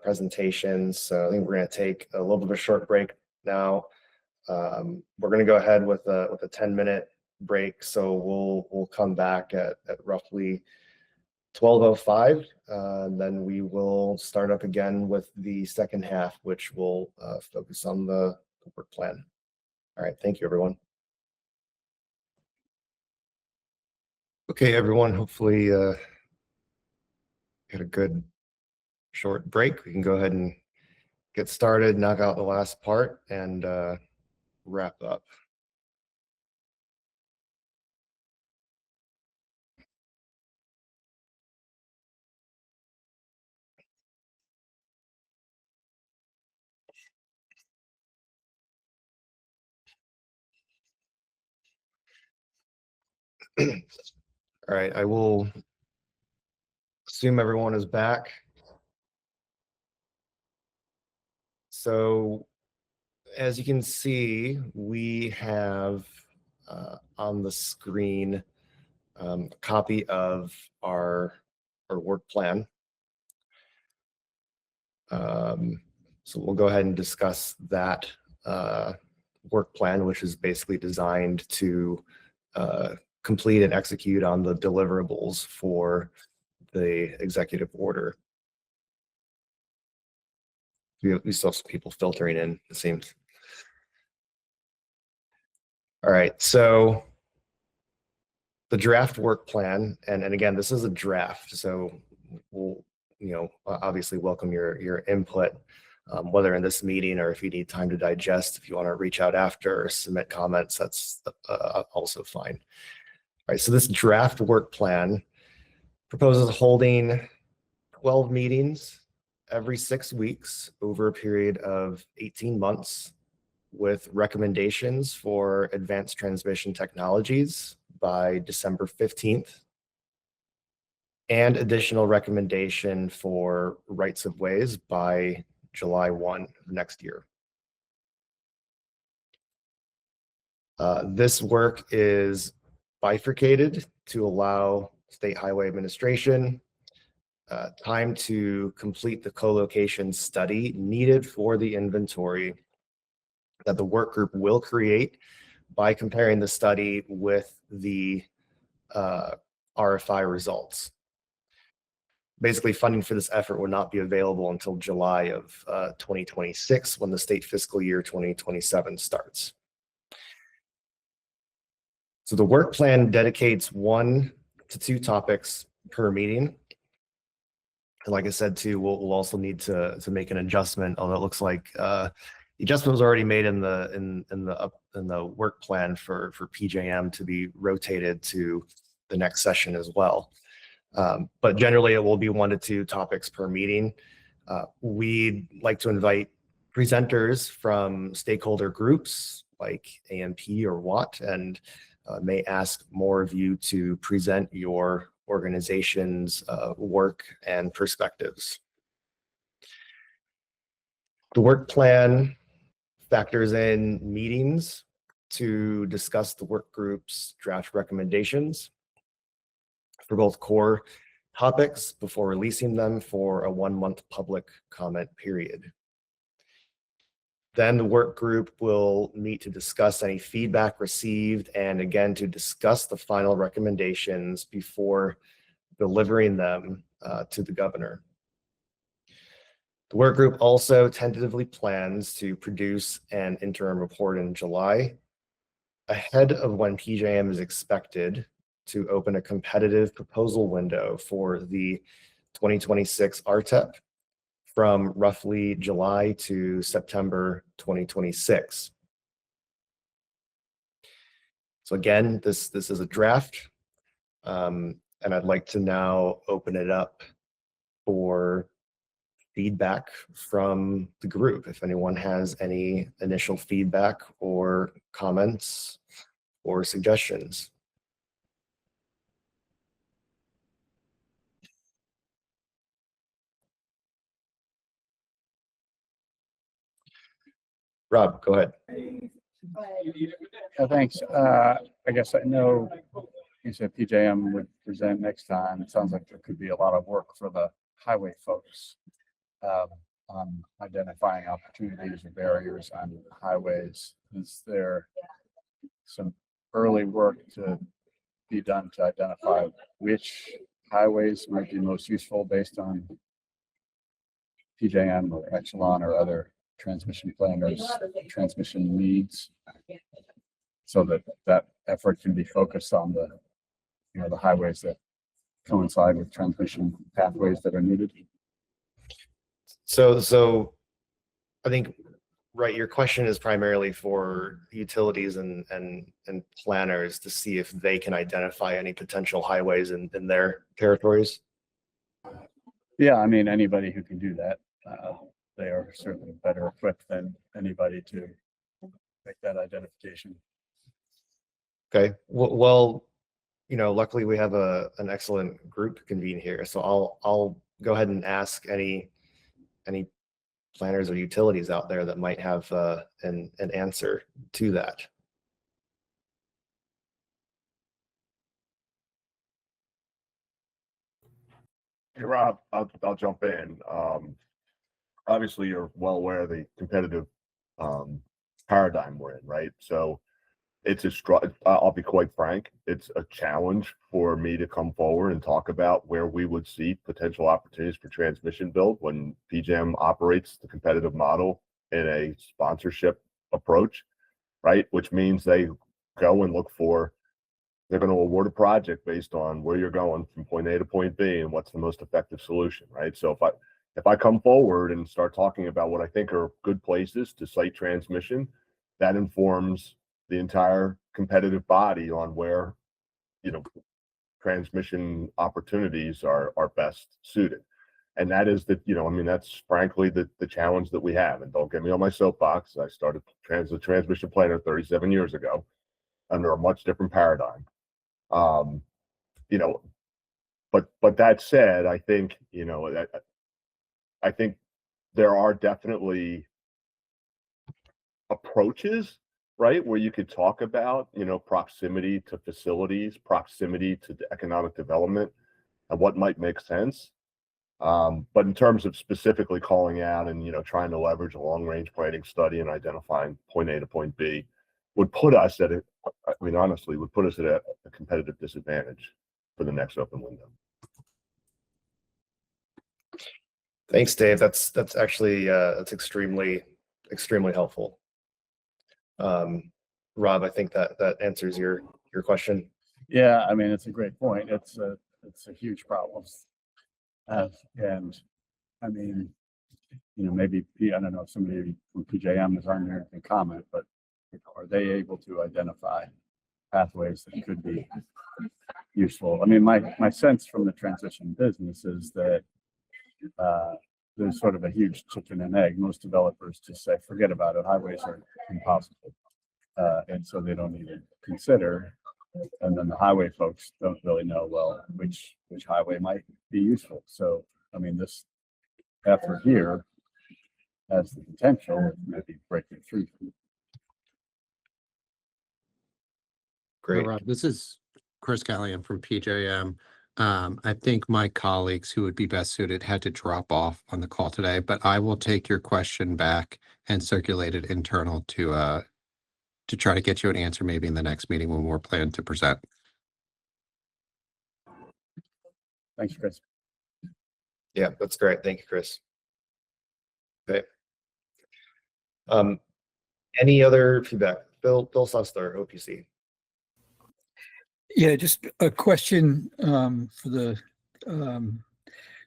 presentations. So I think we're going to take a little bit of a short break now. We're going to go ahead with a 10-minute break. So we'll come back at roughly 12:05. Then we will start up again with the second half, which will focus on the work plan. All right, thank you, everyone. Okay, everyone, hopefully had a good short break. We can go ahead and get started, knock out the last part, and wrap up. All right, I will assume everyone is back. So as you can see, we have on the screen a copy of our work plan. So we'll go ahead and discuss that work plan, which is basically designed to complete and execute on the deliverables for the executive order. We still have some people filtering in, it seems. All right, so the draft work plan, and again, this is a draft, so we'll obviously welcome your input, whether in this meeting or if you need time to digest. If you want to reach out after or submit comments, that's also fine. All right, so this draft work plan proposes holding 12 meetings every 6 weeks over a period of 18 months with recommendations for advanced transmission technologies by December 15th and additional recommendation for rights of ways by July 1 of next year. This work is bifurcated to allow State Highway Administration time to complete the co-location study needed for the inventory that the work group will create by comparing the study with the RFI results. Basically, funding for this effort will not be available until July of 2026, when the state fiscal year 2027 starts. So the work plan dedicates 1 to 2 topics per meeting. And like I said, too, we'll also need to make an adjustment, although it looks like the adjustment was already made in the work plan for PJM to be rotated to the next session as well. But generally, it will be 1 to 2 topics per meeting. We'd like to invite presenters from stakeholder groups like AMP or WATT, and may ask more of you to present your organization's work and perspectives. The work plan factors in meetings to discuss the work group's draft recommendations for both core topics before releasing them for a 1-month public comment period. Then the work group will meet to discuss any feedback received and again to discuss the final recommendations before delivering them to the governor. The work group also tentatively plans to produce an interim report in July, ahead of when PJM is expected to open a competitive proposal window for the 2026 RTEP from roughly July to September 2026. So again, this is a draft, and I'd like to now open it up for feedback from the group. If anyone has any initial feedback or comments or suggestions. Rob, go ahead. Thanks. I guess I know you said PJM would present next time. It sounds like there could be a lot of work for the highway folks on identifying opportunities or barriers on highways. Is there some early work to be done to identify which highways might be most useful based on PJM or Exelon or other transmission planners, transmission needs, so that that effort can be focused on the, the highways that coincide with transmission pathways that are needed? So I think, right, your question is primarily for utilities and planners to see if they can identify any potential highways in their territories. Yeah, I mean, anybody who can do that, they are certainly better equipped than anybody to make that identification. Okay, well, luckily we have an excellent group to convene here, so I'll go ahead and ask any planners or utilities out there that might have an answer to that. Hey, Rob, I'll jump in. Obviously, you're well aware of the competitive paradigm we're in, right? So I'll be quite frank, it's a challenge for me to come forward and talk about where we would see potential opportunities for transmission build when PJM operates the competitive model in a sponsorship approach, right? Which means they go and look for, they're going to award a project based on where you're going from point A to point B and what's the most effective solution, right? So if I come forward and start talking about what I think are good places to site transmission, that informs the entire competitive body on where, transmission opportunities are best suited. And that is that's frankly the challenge that we have. And don't get me on my soapbox. I started as a transmission planner 37 years ago under a much different paradigm. But that said, I think, I think there are definitely approaches, right, where you could talk about, proximity to facilities, proximity to the economic development, and what might make sense. But in terms of specifically calling out and, trying to leverage a long-range planning study and identifying point A to point B would put us at honestly, would put us at a competitive disadvantage for the next open window. Thanks, Dave. That's actually that's extremely helpful. Rob, I think that answers your question. Yeah, I mean, it's a great point. It's a huge problem. And I mean, maybe, I don't know if somebody from PJM is on there can comment, but are they able to identify pathways that could be useful? I mean, my sense from the transition business is that there's sort of a huge chicken and egg. Most developers just say, forget about it, highways are impossible. And so they don't even consider. And then the highway folks don't really know, well, which highway might be useful. So, I mean, this effort here has the potential of maybe breaking through. Great. Rob, this is Chris Callahan from PJM. I think my colleagues who would be best suited had to drop off on the call today, but I will take your question back and circulate it internal to try to get you an answer maybe in the next meeting when we're planned to present. Thanks, Chris. Yeah, that's great. Thank you, Chris. Okay. Any other feedback? Bill Sussler, OPC. Yeah, just a question for the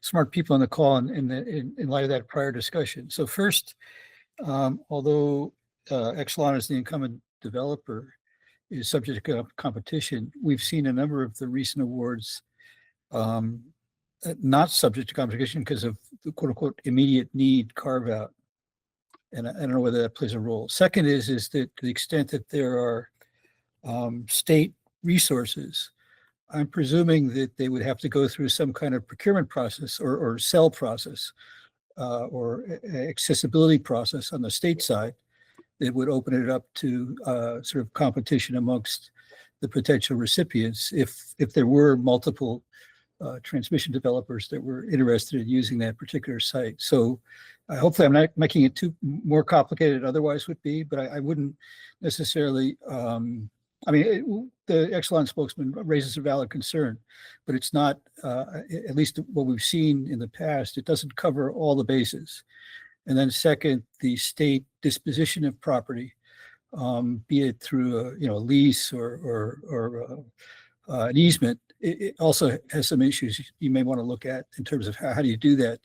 smart people on the call in light of that prior discussion. So first, although Exelon is the incumbent developer, is subject to competition, we've seen a number of the recent awards not subject to competition because of the quote unquote immediate need carve out. And I don't know whether that plays a role. Second is that to the extent that there are state resources, I'm presuming that they would have to go through some kind of procurement process or sell process or accessibility process on the state side that would open it up to sort of competition amongst the potential recipients if there were multiple transmission developers that were interested in using that particular site. So hopefully I'm not making it too more complicated than otherwise would be, but I wouldn't necessarily, the Exelon spokesman raises a valid concern, but it's not, at least what we've seen in the past, it doesn't cover all the bases. And then second, the state disposition of property, be it through a lease or an easement, it also has some issues you may want to look at in terms of how do you do that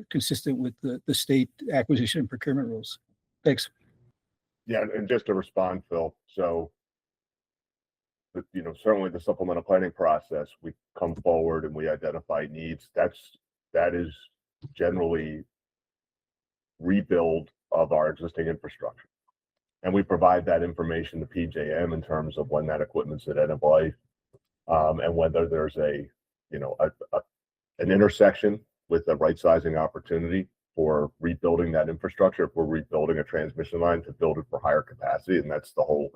consistent with the state acquisition and procurement rules. Thanks. Yeah, and just to respond, Phil, so certainly the supplemental planning process, we come forward and we identify needs. That is generally rebuild of our existing infrastructure. And we provide that information to PJM in terms of when that equipment's at end of life, and whether there's an intersection with the right sizing opportunity for rebuilding that infrastructure. If we're rebuilding a transmission line, to build it for higher capacity, and that's the whole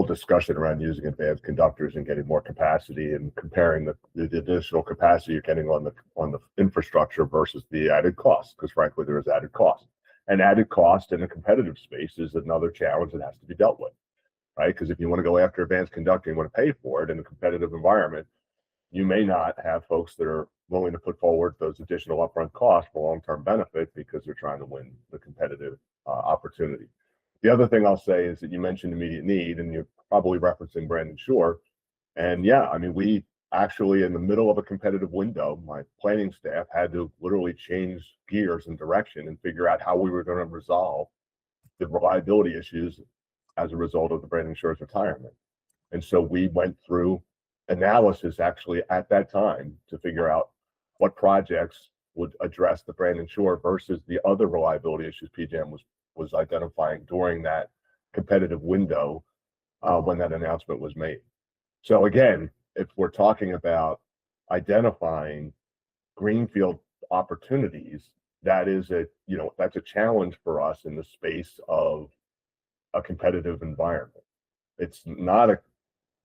discussion around using advanced conductors and getting more capacity and comparing the additional capacity you're getting on the infrastructure versus the added cost, because frankly there is added cost. And added cost in a competitive space is another challenge that has to be dealt with, right? Because if you want to go after advanced conducting, you want to pay for it in a competitive environment, you may not have folks that are willing to put forward those additional upfront costs for long-term benefit because they're trying to win the competitive opportunity. The other thing I'll say is that you mentioned immediate need, and you're probably referencing Brandon Shore. And yeah, we actually, in the middle of a competitive window, my planning staff had to literally change gears and direction and figure out how we were going to resolve the reliability issues as a result of the Brandon Shore's retirement. And so we went through analysis actually at that time to figure out what projects would address the Brandon Shore versus the other reliability issues PJM was identifying during that competitive window when that announcement was made. So again, if we're talking about identifying greenfield opportunities, that's a challenge for us in the space of a competitive environment. It's not an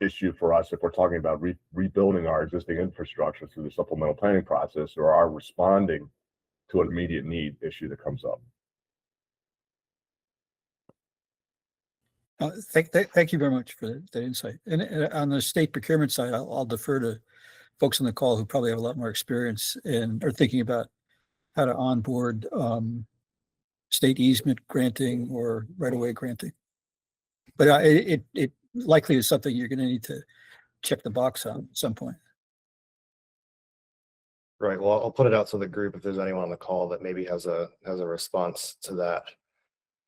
issue for us if we're talking about rebuilding our existing infrastructure through the supplemental planning process or are responding to an immediate need issue that comes up. Thank you very much for that insight. And on the state procurement side, I'll defer to folks on the call who probably have a lot more experience and are thinking about how to onboard state easement granting or right-of-way granting. But it likely is something you're going to need to check the box on at some point. Right. Well, I'll put it out to the group if there's anyone on the call that maybe has a response to that.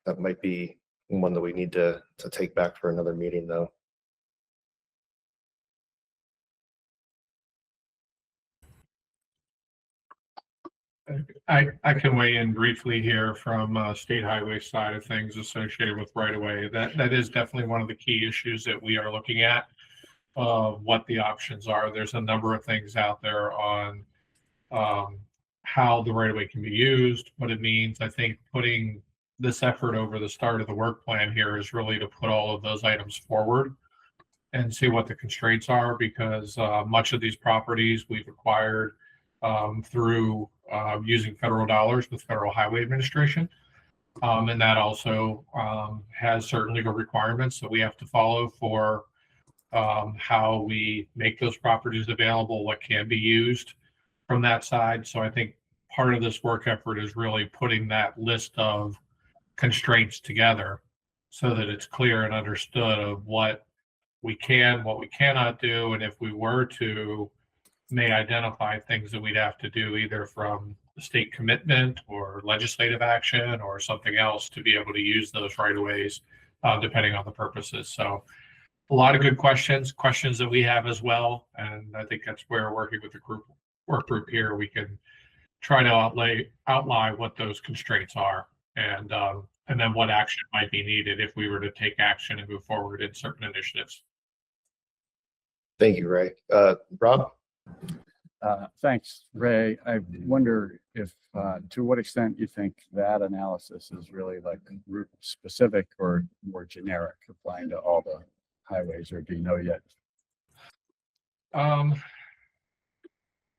That might be one that we need to take back for another meeting, though. I can weigh in briefly here from state highway side of things associated with right of way. That is definitely one of the key issues that we are looking at, what the options are. There's a number of things out there on how the right of way can be used, what it means. I think putting this effort over the start of the work plan here is really to put all of those items forward and see what the constraints are, because much of these properties we've acquired through using federal dollars with Federal Highway Administration. And that also has certain legal requirements that we have to follow for how we make those properties available, what can be used from that side. So I think part of this work effort is really putting that list of constraints together so that it's clear and understood of what we can, what we cannot do, and if we were to, may identify things that we'd have to do either from state commitment or legislative action or something else to be able to use those right of ways, depending on the purposes. So a lot of good questions that we have as well. And I think that's where working with the work group here, we can try to outline what those constraints are and then what action might be needed if we were to take action and move forward in certain initiatives. Thank you, Ray. Rob? Thanks, Ray. I wonder if, to what extent you think that analysis is really like route specific or more generic, applying to all the highways, or do you know yet?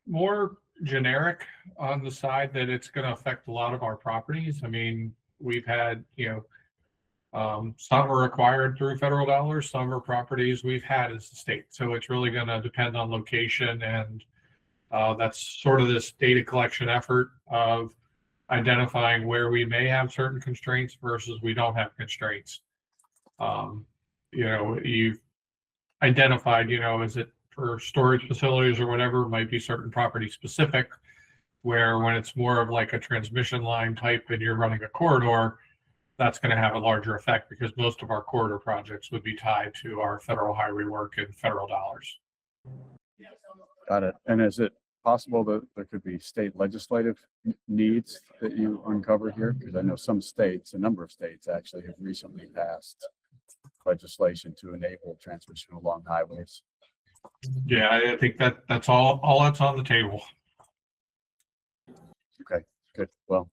More generic on the side that it's going to affect a lot of our properties. I mean, we've had, some are acquired through federal dollars, some are properties we've had as a state. So it's really going to depend on location, and that's sort of this data collection effort of identifying where we may have certain constraints versus we don't have constraints. You've identified, is it for storage facilities or whatever, might be certain property specific, where when it's more of like a transmission line type and you're running a corridor, that's going to have a larger effect because most of our corridor projects would be tied to our federal highway work and federal dollars. Got it. And is it possible that there could be state legislative needs that you uncover here? Because I know some states, a number of states actually have recently passed legislation to enable transmission along highways. Yeah, I think that's all that's on the table. Okay, good. Well,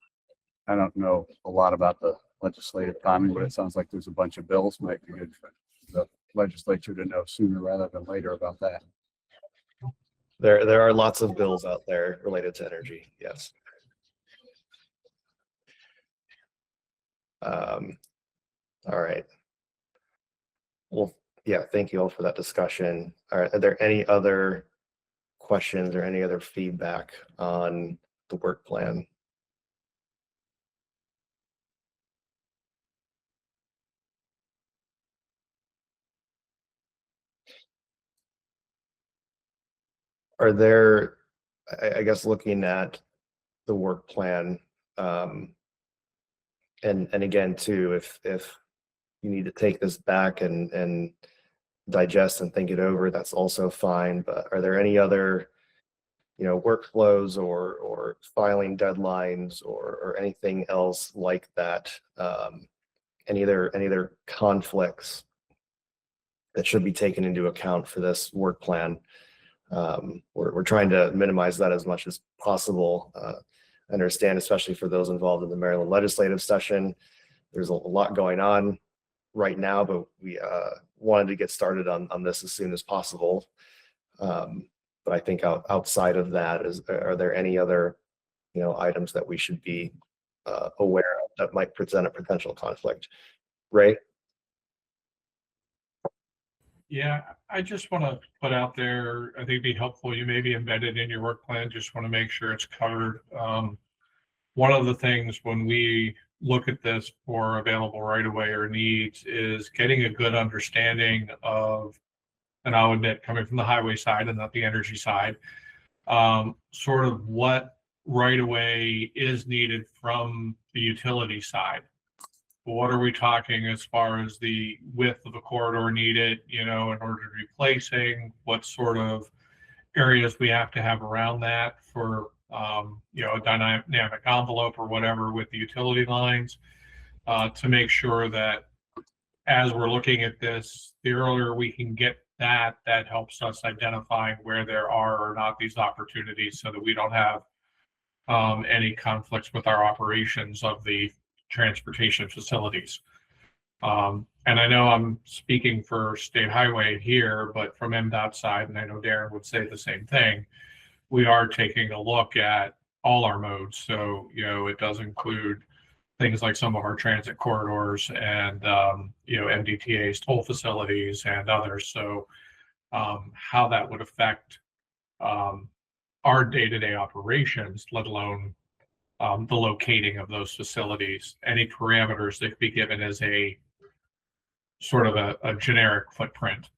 I don't know a lot about the legislative timing, but it sounds like there's a bunch of bills. Might be good for the legislature to know sooner rather than later about that. There are lots of bills out there related to energy. Yes. All right. Well, yeah, thank you all for that discussion. All right, are there any other questions or any other feedback on the work plan? Are there, I guess, looking at the work plan, and again too, if you need to take this back and digest and think it over, that's also fine. But are there any other, workflows or filing deadlines or anything else like that? Any other conflicts that should be taken into account for this work plan? We're trying to minimize that as much as possible. I understand, especially for those involved in the Maryland legislative session, there's a lot going on right now, but we wanted to get started on this as soon as possible. But I think outside of that, are there any other items that we should be aware of that might present a potential conflict? Ray? Yeah, I just want to put out there, I think it'd be helpful, you may be embedded in your work plan, just want to make sure it's covered. One of the things when we look at this for available right-of-way or needs is getting a good understanding of, and I'll admit coming from the highway side and not the energy side, sort of what right-of-way is needed from the utility side. What are we talking as far as the width of the corridor needed, in order to be placing, what sort of areas we have to have around that for, a dynamic envelope or whatever with the utility lines, to make sure that as we're looking at this, the earlier we can get that helps us identifying where there are or not these opportunities so that we don't have any conflicts with our operations of the transportation facilities. And I know I'm speaking for State Highway here, but from MDOT side, and I know Darren would say the same thing, we are taking a look at all our modes. So, it does include things like some of our transit corridors and, MDTA's toll facilities and others. So how that would affect our day-to-day operations, let alone the locating of those facilities, any parameters that could be given as a sort of a generic footprint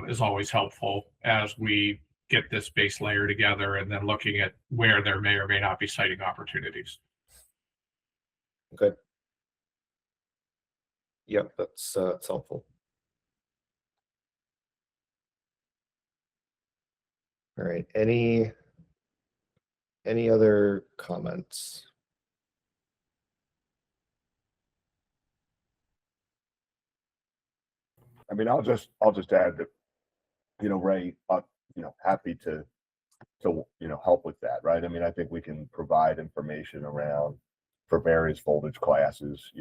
is always helpful as we get this base layer together and then looking at where there may or may not be siting opportunities. Okay. Yep, that's helpful. All right. Any other comments? I mean, I'll just add that, Ray, happy to help with that, right? I mean, I think we can provide information around for various voltage classes,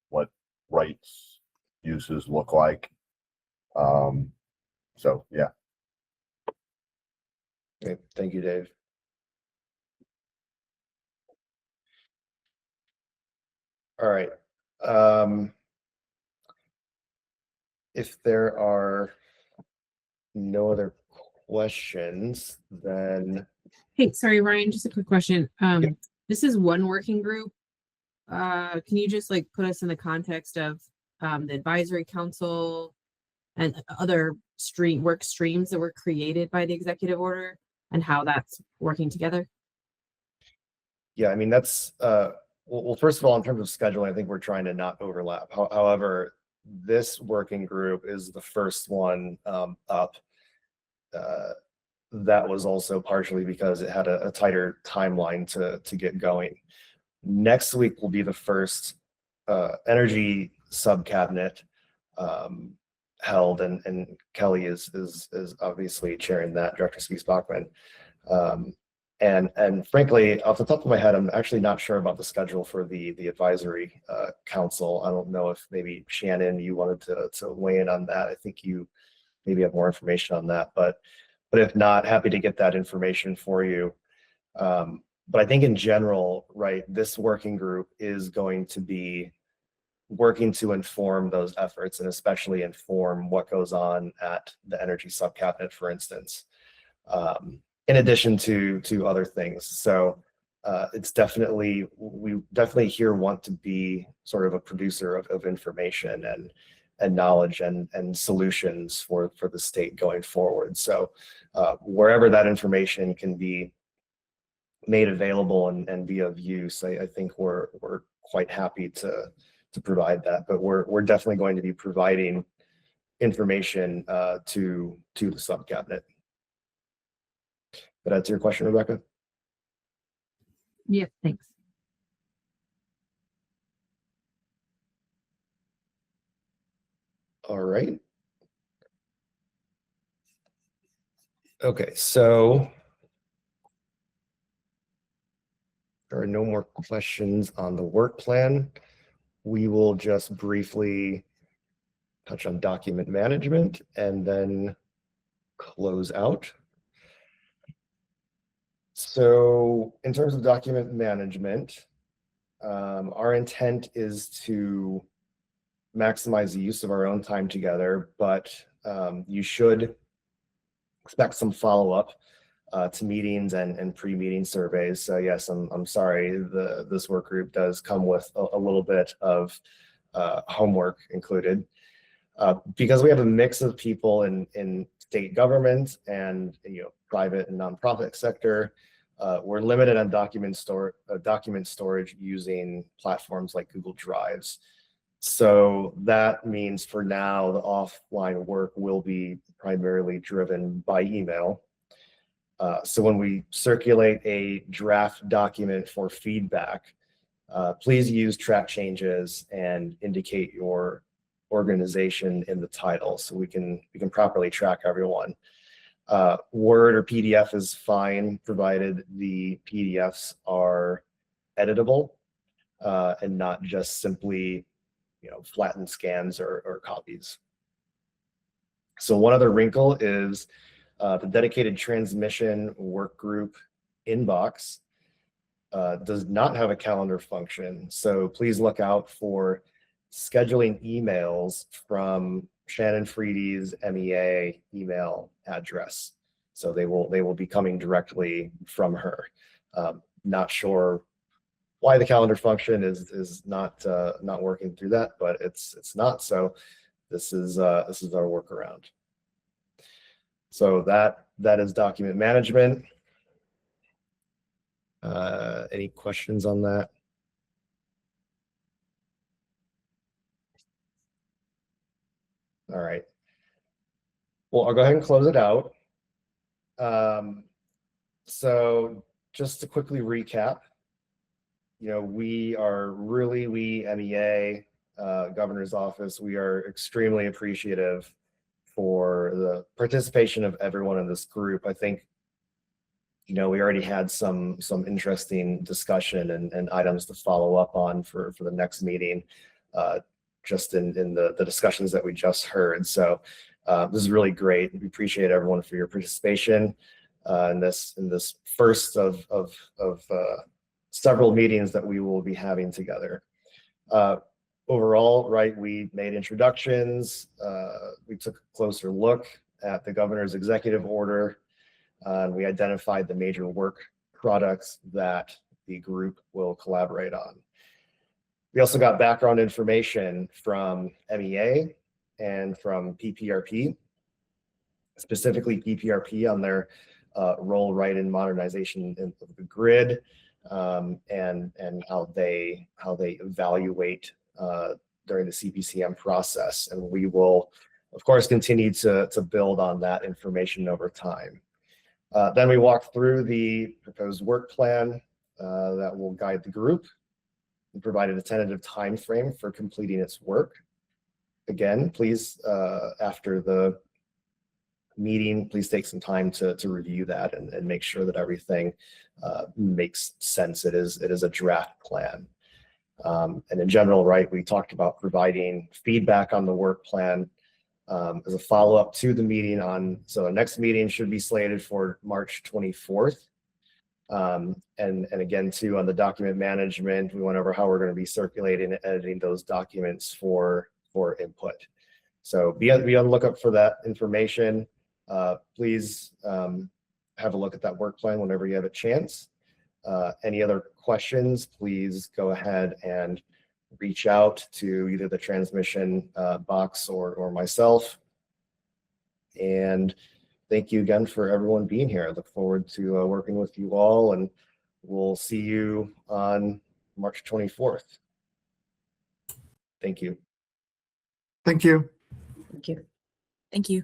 what rights uses look like. So yeah. Okay, thank you, Dave. All right. If there are no other questions, then Hey, sorry, Ryan, just a quick question. This is one working group. Can you just put us in the context of the advisory council and other work streams that were created by the executive order and how that's working together? yeah, I mean, that's well, first of all, in terms of scheduling, I think we're trying to not overlap. However, this working group is the first one up. That was also partially because it had a tighter timeline to get going. Next week will be the first energy sub cabinet held, and Kelly is obviously chairing that, Director Speaks-Bachman. And frankly, off the top of my head, I'm actually not sure about the schedule for the advisory council. I don't know if maybe Shannon, you wanted to weigh in on that. I think you maybe have more information on that, but if not, happy to get that information for you. But I think in general, right, this working group is going to be working to inform those efforts and especially inform what goes on at the energy subcabinet, for instance, in addition to other things. So it's definitely, we definitely here want to be sort of a producer of information and knowledge and solutions for the state going forward. So wherever that information can be made available and be of use, I think we're quite happy to provide that. But we're definitely going to be providing information to the sub cabinet. Did that answer your question, Rebecca? Yeah, thanks. All right. Okay, so there are no more questions on the work plan. We will just briefly touch on document management and then close out. So in terms of document management, our intent is to maximize the use of our own time together, but you should expect some follow-up to meetings and pre-meeting surveys. So yes, I'm sorry, this work group does come with a little bit of homework included. Because we have a mix of people in state government and private and nonprofit sector, we're limited on document storage using platforms like Google Drives. So that means for now, the offline work will be primarily driven by email. So when we circulate a draft document for feedback, please use track changes and indicate your organization in the title so we can properly track everyone. Word or PDF is fine, provided the PDFs are editable and not just simply, flattened scans or copies. So one other wrinkle is the dedicated transmission work group inbox does not have a calendar function. So please look out for scheduling emails from Shannon Freedy's MEA email address. So they will be coming directly from her. Not sure why the calendar function is not working through that, but it's not. So this is our workaround. So that is document management. Any questions on that? All right. Well, I'll go ahead and close it out. So just to quickly recap, we MEA, Governor's Office, we are extremely appreciative for the participation of everyone in this group. I think, we already had some interesting discussion and items to follow up on for the next meeting, just in the discussions that we just heard. So this is really great. We appreciate everyone for your participation in this first of several meetings that we will be having together. Overall, right, we made introductions. We took a closer look at the governor's executive order. We identified the major work products that the group will collaborate on. We also got background information from MEA and from PPRP, specifically PPRP on their role right in modernization of the grid, and how they evaluate during the CPCM process. And we will, of course, continue to build on that information over time. Then we walked through the proposed work plan that will guide the group and provided a tentative time frame for completing its work. Again, please, after the meeting, please take some time to review that and make sure that everything makes sense. It is a draft plan. And in general, right, we talked about providing feedback on the work plan as a follow-up to the meeting so the next meeting should be slated for March 24th. And again, too, on the document management, we went over how we're going to be circulating and editing those documents for input. So be on the lookout for that information. Please have a look at that work plan whenever you have a chance. Any other questions, please go ahead and reach out to either the transmission box or myself. And thank you again for everyone being here. I look forward to working with you all, and we'll see you on March 24th. Thank you. Thank you. Thank you. Thank you.